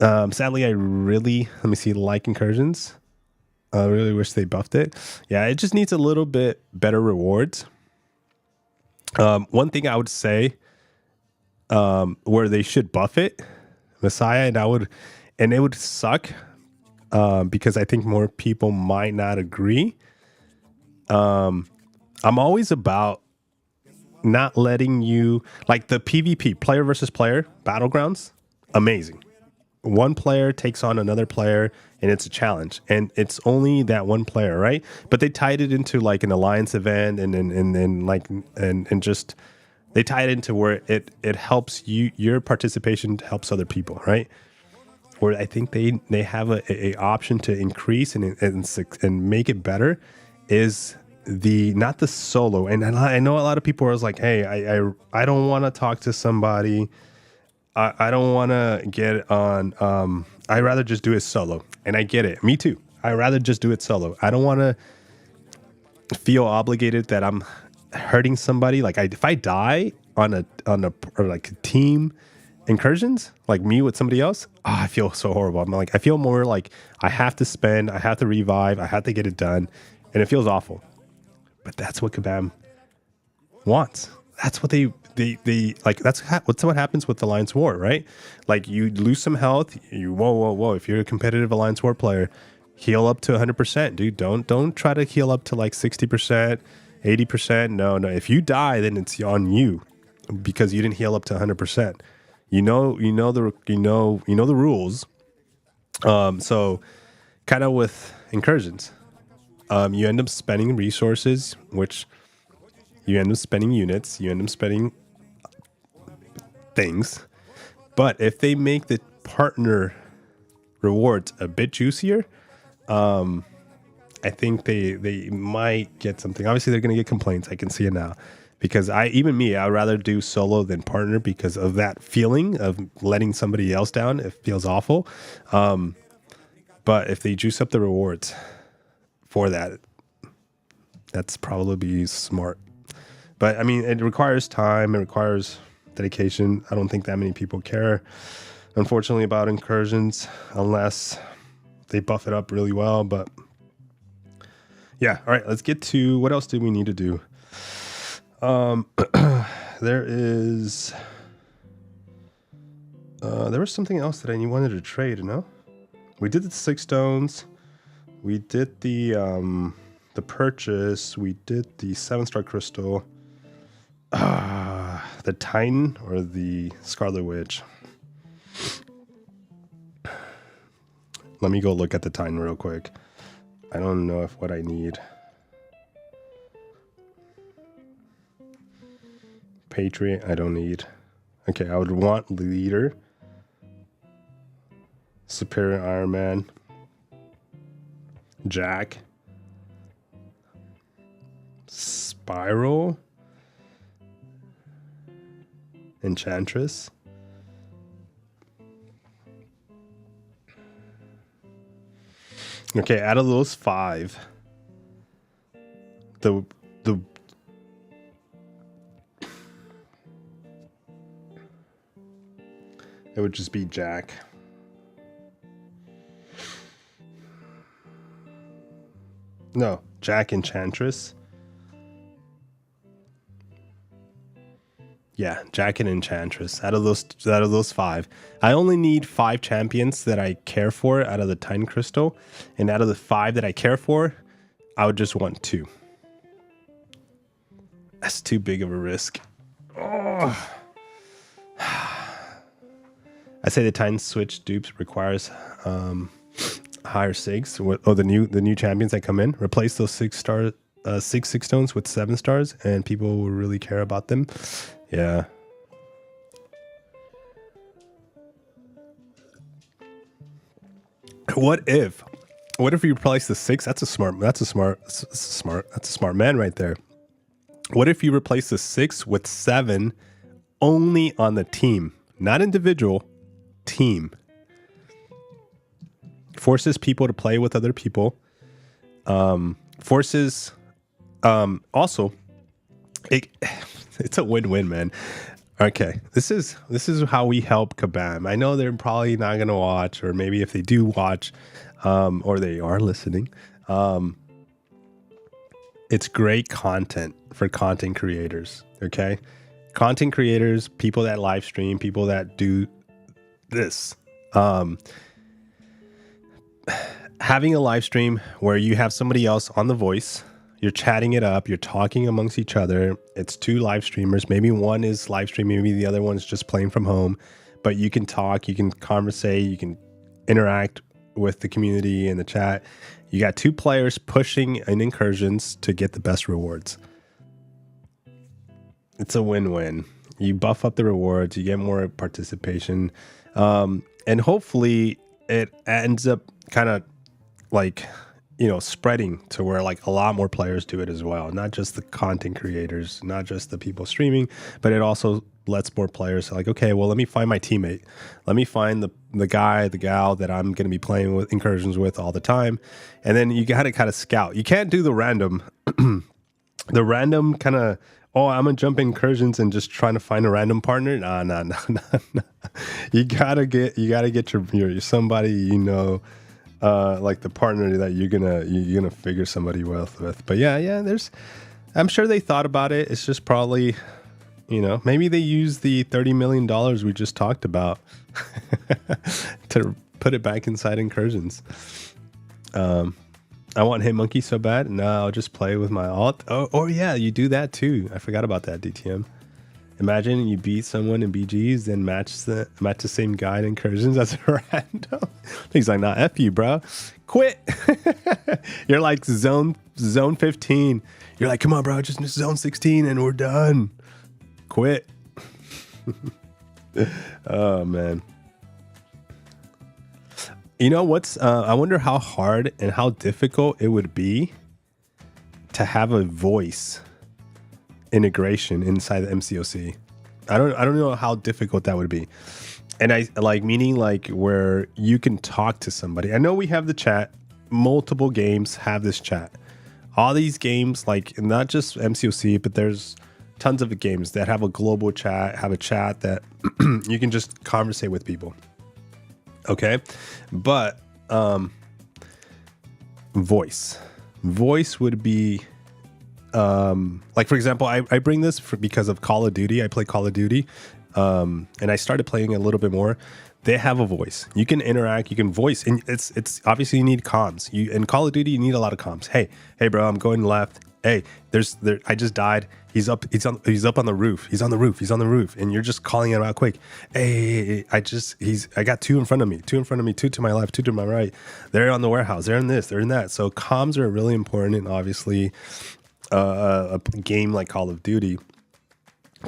Sadly, I really, let me see, like incursions. I really wish they buffed it. Yeah, it just needs a little bit better rewards. One thing I would say, where they should buff it, Messiah, and it would suck, because I think more people might not agree. I'm always about not letting you, like the PvP, player versus player, Battlegrounds, amazing. One player takes on another player and it's a challenge, and it's only that one player, right? But they tied it into like an alliance event and just they tie it into where it helps your participation helps other people, right? Where I think they have a option to increase and make it better is not the solo. And I know a lot of people are like, hey, I don't want to talk to somebody. I don't want to get on. I'd rather just do it solo. And I get it. Me too. I'd rather just do it solo. I don't want to feel obligated that I'm hurting somebody. Like if I die on a like a team incursions, like me with somebody else, I feel so horrible. I'm like, I feel more like I have to revive, I have to get it done. And it feels awful. But that's what Kabam wants. That's what they like. That's what happens with Alliance War, right? Like you lose some health. Whoa. If you're a competitive Alliance War player, heal up to 100%, dude. Don't try to heal up to like 60%, 80%. No. If you die, then it's on you because you didn't heal up to 100%. You know the rules. So kind of with incursions, you end up spending resources, which you end up spending units, you end up spending things. But if they make the partner rewards a bit juicier, I think they might get something. Obviously, they're going to get complaints. I can see it now. Because I'd rather do solo than partner because of that feeling of letting somebody else down. It feels awful. But if they juice up the rewards for that, that's probably smart. But I mean, it requires time. It requires dedication. I don't think that many people care, unfortunately, about incursions unless they buff it up really well. But yeah, all right, let's get to what else do we need to do. There was something else that I wanted to trade, no? We did the 6 stones. We did the purchase. We did the 7-star crystal. The Titan or the Scarlet Witch. Let me go look at the Titan real quick. I don't know what I need. Patriot, I don't need. Okay, I would want leader. Superior Iron Man. Jack. Spiral. Enchantress. Okay, out of those 5, the it would just be Jack. No, Jack Enchantress. Yeah, Jack and Enchantress. Out of those 5, I only need 5 champions that I care for out of the Titan Crystal, and out of the 5 that I care for, I would just want 2. That's too big of a risk. Oh. I say the Titan Switch dupes requires higher SIGs. Oh, the new champions that come in, replace those 6 stones with 7 stars, and people will really care about them. Yeah. What if you replace the 6? That's a smart man right there. What if you replace the 6 with 7 only on the team, not individual, team? Forces people to play with other people. Forces also it's a win-win, man. Okay, this is how we help Kabam. I know they're probably not gonna watch, or maybe if they do watch, or they are listening, it's great content for content creators. Okay, content creators, people that live stream, people that do this. Having a live stream where you have somebody else on the voice, you're chatting it up, you're talking amongst each other. It's 2 live streamers. Maybe one is live streaming, maybe the other one's just playing from home. But you can talk, you can conversate, you can interact with the community in the chat. You got 2 players pushing in incursions to get the best rewards. It's a win-win. You buff up the rewards, you get more participation, and hopefully it ends up kind of like, you know, spreading to where like a lot more players do it as well. Not just the content creators, not just the people streaming, but it also lets more players like, okay, well, let me find my teammate. Let me find the guy, the gal that I'm going to be playing with incursions with all the time. And then you got to kind of scout. You can't do the random, the random kind of, oh, I'm going to jump incursions and just trying to find a random partner. Nah. You gotta get your somebody, you know, like the partner that you're gonna figure somebody with. But yeah, I'm sure they thought about it. It's just probably, you know, maybe they use the $30 million we just talked about to put it back inside incursions. I want Hit Monkey so bad. No, I'll just play with my alt. Oh yeah, you do that too. I forgot about that, DTM. Imagine you beat someone in BGs, then match the same guy in incursions as a random. He's like, nah, F you, bro. Quit. You're like zone 15. You're like, come on, bro, just zone 16 and we're done. Quit. Oh, man. You know what's, I wonder how hard and how difficult it would be to have a voice integration inside the MCOC. I don't know how difficult that would be. And I like, meaning like where you can talk to somebody. I know we have the chat. Multiple games have this chat. All these games, like not just MCOC, but there's tons of games that have a global chat, have a chat that you can just conversate with people. Okay. But voice would be, like for example, I bring this because of Call of Duty. I play Call of Duty, and I started playing a little bit more. They have a voice. You can interact. You can voice, and it's obviously you need comms. In Call of Duty, you need a lot of comms. Hey, bro, I'm going left. Hey, I just died. He's up on the roof. He's on the roof, and you're just calling him out quick. Hey, I got 2 in front of me, 2 to my left, 2 to my right. They're on the warehouse. They're in this. They're in that. So comms are really important, and obviously. A game like Call of Duty,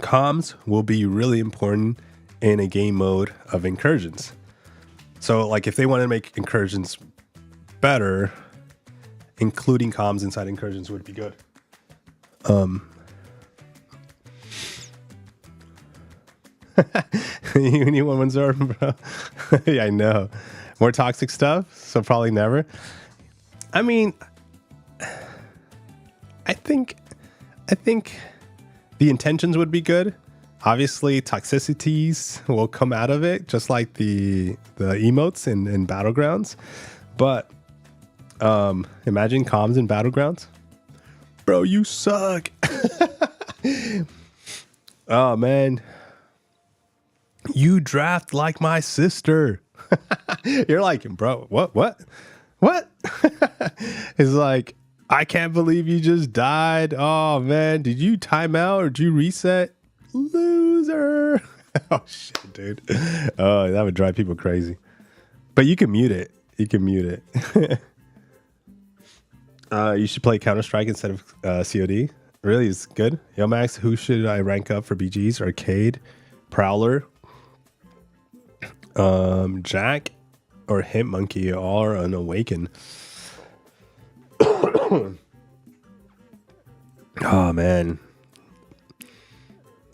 comms will be really important in a game mode of incursions. So like if they want to make incursions better, including comms inside incursions would be good. You need one server, bro. Yeah, I know. More toxic stuff, so probably never. I mean, I think the intentions would be good. Obviously, toxicities will come out of it, just like the emotes in Battlegrounds. But imagine comms in Battlegrounds. Bro, you suck. Oh, man. You draft like my sister. You're like, bro, what? It's like, I can't believe you just died. Oh, man. Did you time out or did you reset? Loser. Oh, shit, dude. Oh, that would drive people crazy. But you can mute it. You can mute it. You should play Counter-Strike instead of COD. Really, it's good. Yo, Max, who should I rank up for BGs? Arcade, Prowler, Jack, or Hit Monkey, or an Awaken? Oh, man.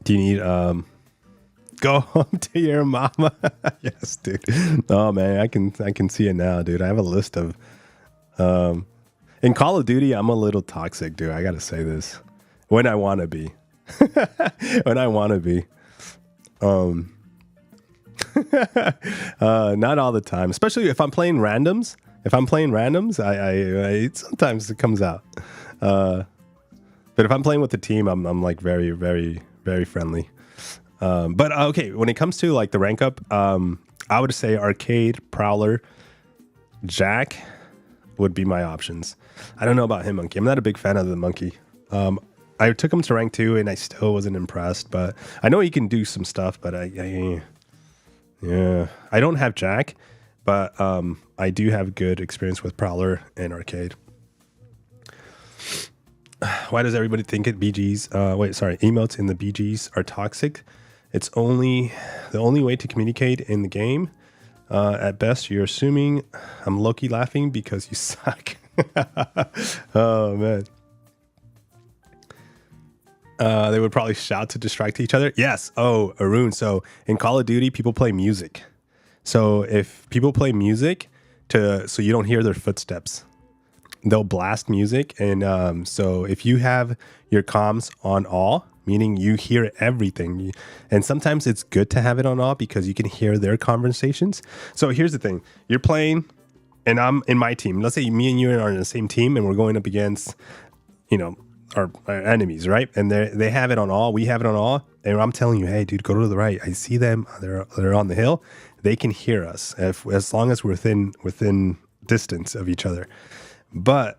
Do you need go home to your mama? Yes, dude. Oh, man, I can see it now, dude. I have a list of in Call of Duty, I'm a little toxic, dude. I gotta say this. When I want to be. When I want to be. Not all the time. Especially if I'm playing randoms. I sometimes it comes out. But if I'm playing with the team, I'm like very, very, very friendly. But okay, when it comes to like the rank up, I would say Arcade, Prowler, Jack would be my options. I don't know about him, Monkey. I'm not a big fan of the Monkey. I took him to rank 2 and I still wasn't impressed, but I know he can do some stuff, but I don't have Jack, but I do have good experience with Prowler and Arcade. Why does everybody think emotes in the BGs are toxic? It's the only way to communicate in the game. At best, you're assuming I'm low-key laughing because you suck. Oh, man. They would probably shout to distract each other. Yes. Oh, Arun. So in Call of Duty, people play music. So if people play music so you don't hear their footsteps, they'll blast music. And so if you have your comms on all, meaning you hear everything, and sometimes it's good to have it on all because you can hear their conversations. So here's the thing. You're playing and I'm in my team. Let's say me and you are in the same team and we're going up against, our enemies, right? And they have it on all, we have it on all, and I'm telling you, hey, dude, go to the right. I see them. They're on the hill. They can hear us as long as we're within distance of each other. But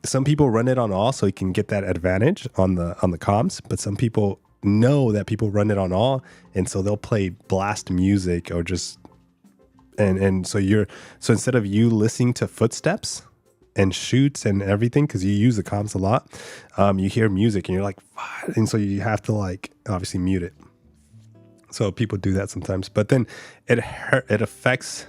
some people run it on all, so you can get that advantage on the comms. But some people know that people run it on all, and so they'll play blast music or just so instead of you listening to footsteps and shoots and everything, because you use the comms a lot, you hear music and you're like, what? And so you have to like obviously mute it. So people do that sometimes, but then it affects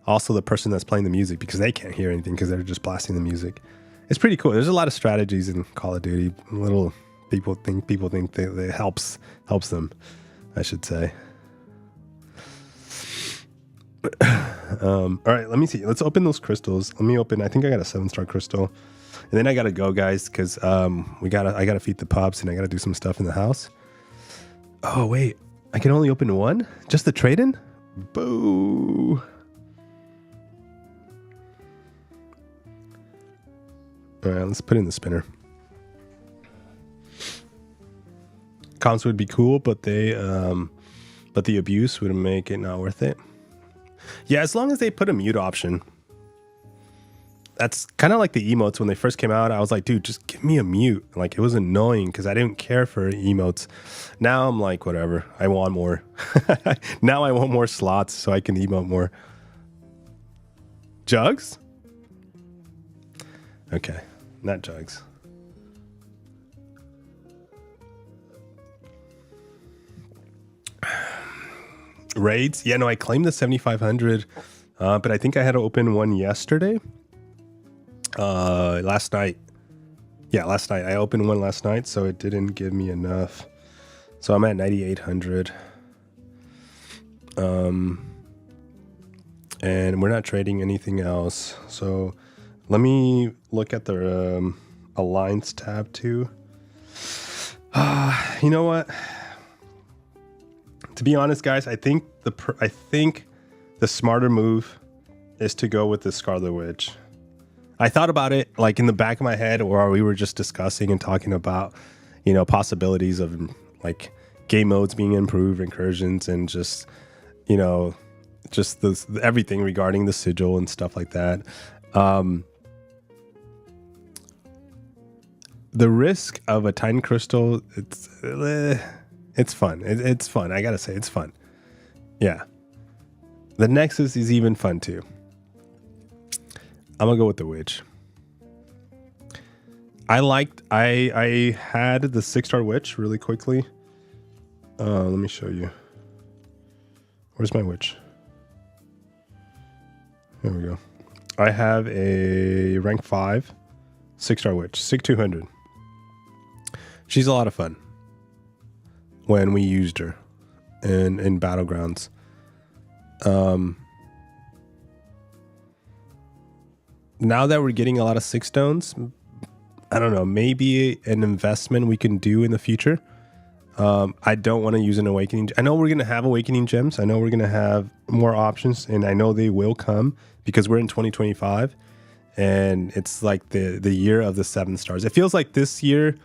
also the person that's playing the music because they can't hear anything because they're just blasting the music. It's pretty cool. There's a lot of strategies in Call of Duty. Little people think that it helps them, I should say. All right, let me see. Let's open those crystals. I think I got a 7-star crystal, and then I gotta go, guys, because I gotta feed the pups and I gotta do some stuff in the house. Oh wait, I can only open one? Just the trade-in? Boo. All right, let's put in the spinner. Comps would be cool, but the abuse would make it not worth it. Yeah, as long as they put a mute option. That's kind of like the emotes when they first came out. I was like, dude, just give me a mute. Like, it was annoying because I didn't care for emotes. Now I'm like, whatever. I want more. Now I want more slots so I can emote more. Jugs? Okay, not jugs. Raids? Yeah, no, I claimed the 7,500, but I think I had to open one yesterday. Last night. Yeah, last night. I opened one last night, so it didn't give me enough. So I'm at 9,800. And we're not trading anything else. So let me look at the Alliance tab too. You know what? To be honest, guys, I think the smarter move is to go with the Scarlet Witch. I thought about it like in the back of my head, or we were just discussing and talking about, you know, possibilities of like game modes being improved, incursions, and just, you know, just everything regarding the sigil and stuff like that. The risk of a Titan Crystal, it's fun. It's fun. I gotta say, it's fun. Yeah. The Nexus is even fun too. I'm gonna go with the Witch. I had the 6-star Witch really quickly. Let me show you. Where's my Witch? There we go. I have a rank 5 6-star Witch, SIG 200. She's a lot of fun when we used her in Battlegrounds. Now that we're getting a lot of 6 stones, I don't know, maybe an investment we can do in the future. I don't want to use an awakening. I know we're going to have awakening gems. I know we're going to have more options, and I know they will come because we're in 2025 and it's like the year of the 7 stars. It feels like this year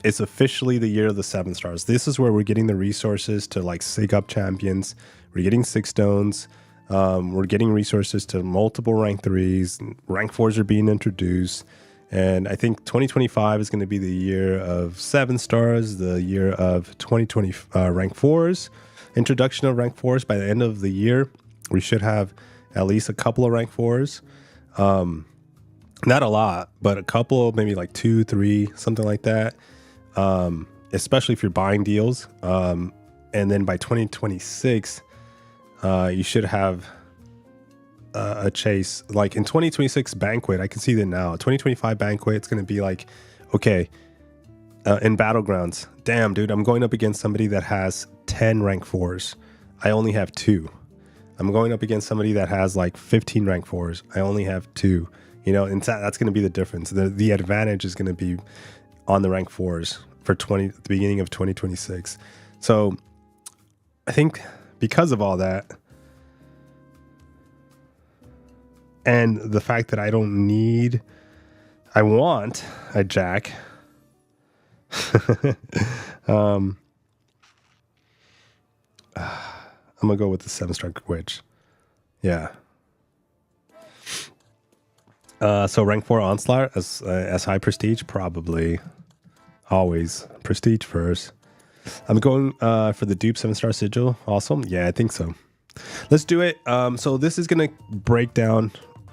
is officially the year of the 7 stars. This is where we're getting the resources to like sig up champions. We're getting 6 stones. We're getting resources to multiple rank 3s. Rank 4s are being introduced. And I think 2025 is going to be the year of 7 stars, the year of 2020 rank 4s, introduction of rank 4s. By the end of the year, we should have at least a couple of rank 4s. Not a lot, but a couple, maybe like 2, 3, something like that. Especially if you're buying deals. And then by 2026, you should have a chase. Like in 2026 Banquet, I can see that now. 2025 Banquet, it's going to be like, okay, in Battlegrounds, damn, dude, I'm going up against somebody that has 10 rank 4s. I only have 2. I'm going up against somebody that has like 15 rank 4s. I only have 2. You know, and that's going to be the difference. The advantage is going to be on the rank 4s for the beginning of 2026. So I think because of all that, and the fact that I want a Jack. I'm gonna go with the 7-star Witch. Yeah. So rank 4 Onslaught as high prestige, probably. Always prestige first. I'm going for the dupe 7-star sigil. Awesome. Yeah, I think so. Let's do it. So this is gonna break down.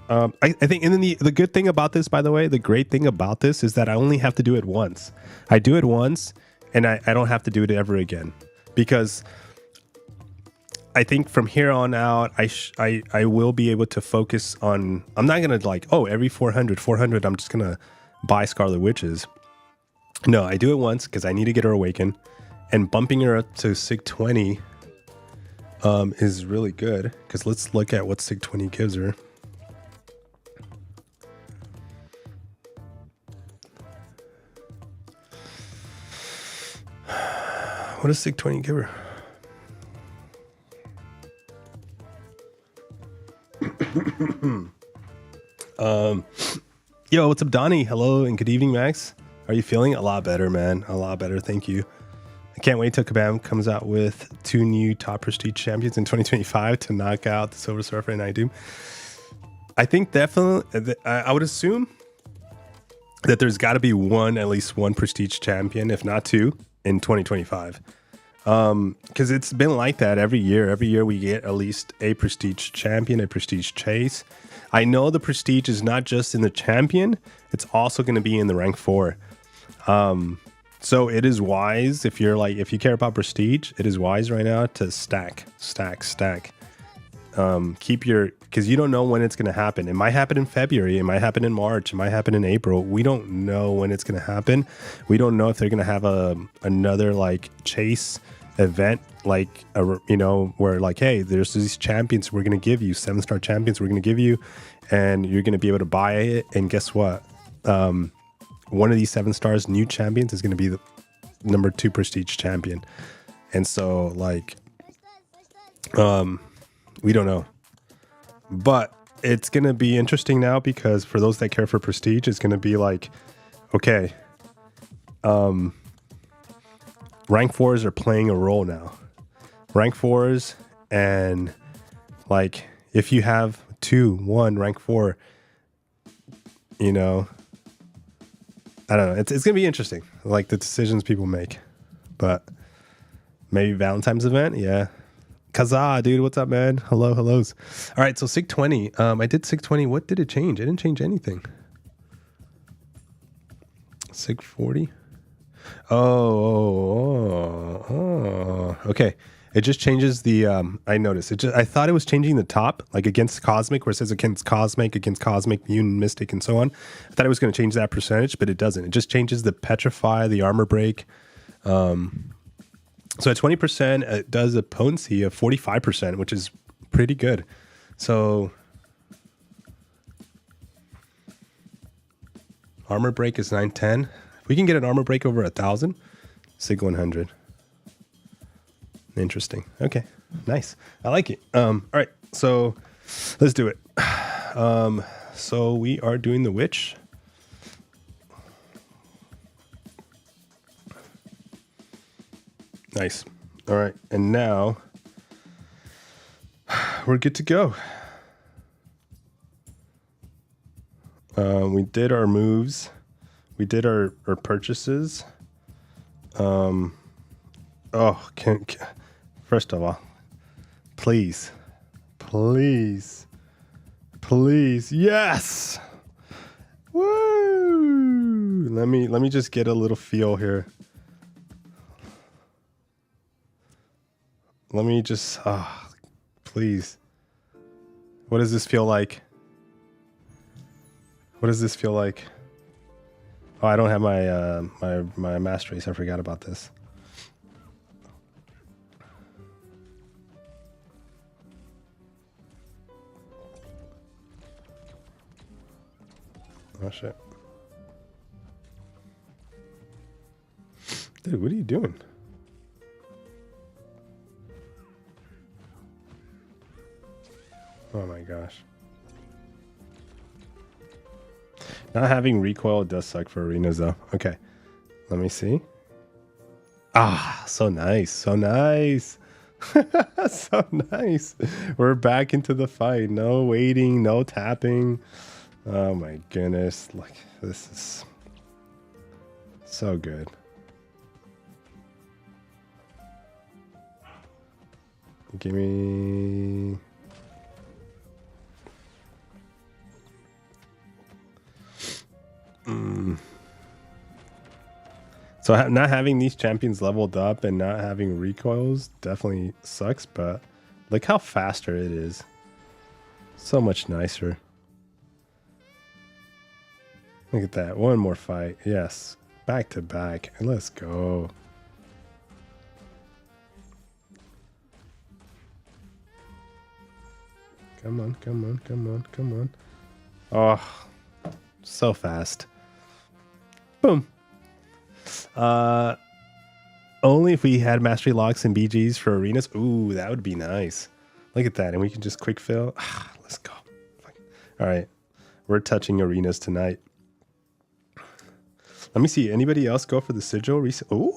I think, and then the good thing about this, by the way, the great thing about this is that I only have to do it once. I do it once, and I don't have to do it ever again, because I think from here on out, I will be able to focus on. I'm not gonna like, oh, every 400, I'm just gonna buy Scarlet Witches. No, I do it once because I need to get her awakened, and bumping her up to SIG 20 is really good. Because let's look at what SIG 20 gives her. What does SIG 20 give her? Yo, what's up, Donnie? Hello and good evening, Max. Are you feeling? A lot better, man. A lot better. Thank you. I can't wait till Kabam comes out with 2 new top prestige champions in 2025 to knock out the Silver Surfer and I Doom. I think definitely, I would assume that there's got to be at least one prestige champion, if not 2, in 2025. Because it's been like that every year. Every year we get at least a prestige champion, a prestige chase. I know the prestige is not just in the champion, it's also going to be in the rank 4. So it is wise if you care about prestige, it is wise right now to stack. Because you don't know when it's going to happen. It might happen in February, it might happen in March, it might happen in April. We don't know when it's going to happen. We don't know if they're going to have another like chase event like you know, where like, hey, there's these champions we're gonna give you, 7-star champions we're gonna give you, and you're gonna be able to buy it. And guess what? One of these 7 stars new champions is gonna be the number 2 prestige champion. And so like, we don't know, but it's gonna be interesting now, because for those that care for prestige, it's gonna be like, okay, rank 4s are playing a role now. Rank 4s, and like if you have 1 rank 4, you know, I don't know. It's gonna be interesting, like the decisions people make. But maybe Valentine's event, yeah. Kazaa, dude, what's up, man? Hellos. All right, so SIG 20. I did SIG 20. What did it change? I didn't change anything. SIG 40. Oh, okay. It just changes the. I noticed. I thought it was changing the top, like against Cosmic, where it says against Cosmic, Mutant, Mystic, and so on. I thought it was going to change that percentage, but it doesn't. It just changes the Petrify, the Armor Break. So at 20%, it does a potency of 45%, which is pretty good. So armor break is 910. If we can get an armor break over 1,000, SIG 100. Interesting. Okay, nice. I like it. All right, so let's do it. So we are doing the witch. Nice. All right, and now we're good to go. We did our moves. We did our purchases. First of all, please, yes. Woo! Let me just get a little feel here. Let me just, please. What does this feel like? What does this feel like? Oh, I don't have my my master race. I forgot about this. Oh shit. Dude, what are you doing? Oh my gosh. Not having recoil does suck for arenas though. Okay. Let me see. Ah, so nice. So nice. So nice. We're back into the fight. No waiting, no tapping. Oh my goodness. Like, this is so good. Give me... So not having these champions leveled up and not having recoils definitely sucks, but look how faster it is. So much nicer. Look at that. One more fight. Yes. Back to back. Let's go. Come on, come on, come on, come on. Oh, so fast. Boom. Only if we had mastery locks and BGs for arenas. Ooh, that would be nice. Look at that. And we can just quick fill. Let's go. All right. We're touching arenas tonight. Let me see. Anybody else go for the sigil? Ooh.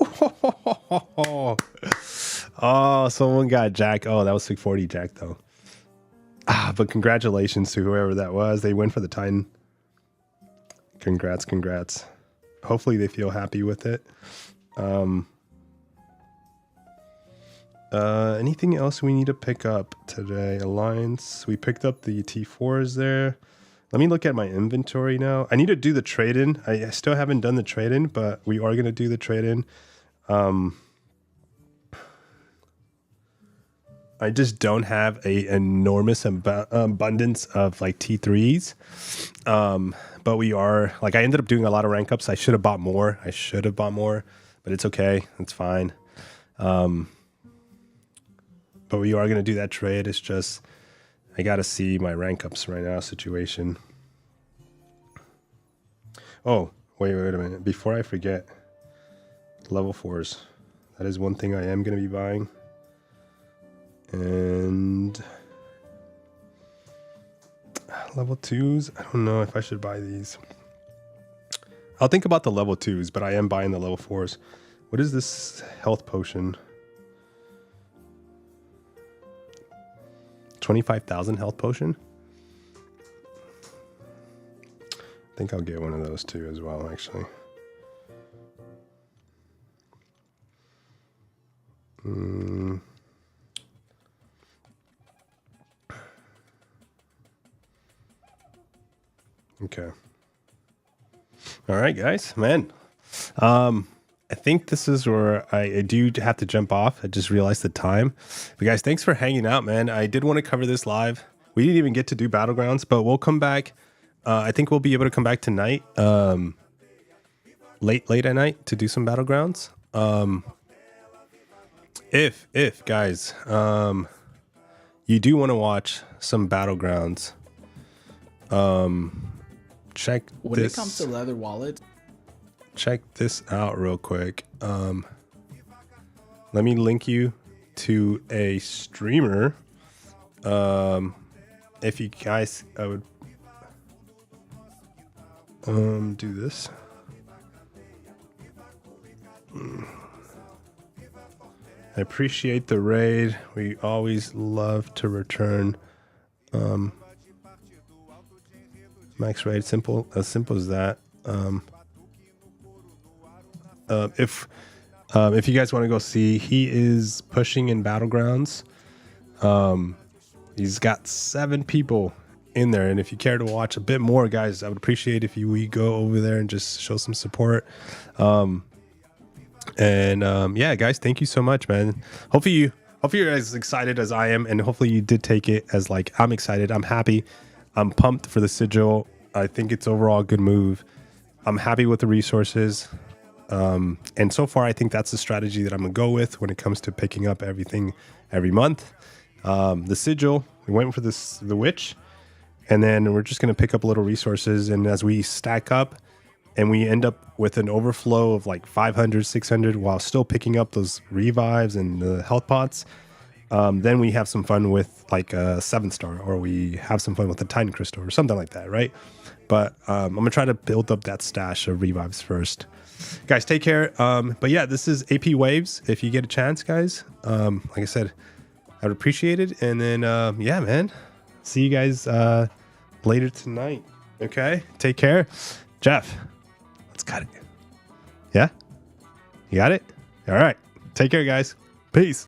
Oh, someone got Jack. Oh, that was 640 Jack, though. But congratulations to whoever that was. They went for the Titan. Congrats, congrats. Hopefully they feel happy with it. Anything else we need to pick up today? Alliance. We picked up the T4s there. Let me look at my inventory now. I need to do the trade-in. I still haven't done the trade-in, but we are going to do the trade-in. I just don't have an enormous abundance of like T3s. But we are, like, I ended up doing a lot of rank ups. I should have bought more. But it's okay. It's fine. but we are going to do that trade. It's just I got to see my rank ups right now situation. Oh, wait a minute. Before I forget, level 4s. That is one thing I am going to be buying. And level 2s, I don't know if I should buy these. I'll think about the level 2s, but I am buying the level 4s. What is this health potion? 25,000 health potion? I think I'll get one of those too as well, actually. Okay. All right, guys, man. I think this is where I do have to jump off. I just realized the time. But guys, thanks for hanging out, man. I did want to cover this live. We didn't even get to do Battlegrounds, but we'll come back. I think we'll be able to come back tonight, late at night to do some Battlegrounds. If guys, you do want to watch some Battlegrounds, check when this. It comes to leather wallets, check this out real quick. Let me link you to a streamer. If you guys, I would do this. I appreciate the raid. We always love to return. Max raid, simple as that. If you guys want to go see, he is pushing in Battlegrounds. He's got 7 people in there, and if you care to watch a bit more, guys, I would appreciate if we go over there and just show some support. Yeah, guys, thank you so much, man. Hopefully you're as excited as I am, and hopefully you did take it as like I'm excited. I'm happy. I'm pumped for the sigil. I think it's overall a good move. I'm happy with the resources. And so far, I think that's the strategy that I'm gonna go with when it comes to picking up everything every month. The sigil, we went for the witch, and then we're just gonna pick up little resources. And as we stack up, and we end up with an overflow of like 500, 600, while still picking up those revives and the health pots, then we have some fun with like a 7-star, or we have some fun with a Titan crystal or something like that, right? But I'm gonna try to build up that stash of revives first. Guys, take care. But yeah, this is AP Waves. If you get a chance, guys, like I said, I would appreciate it. And then, yeah, man, see you guys later tonight. Okay, take care. Jeff, let's cut it. Yeah, you got it. All right, take care, guys. Peace.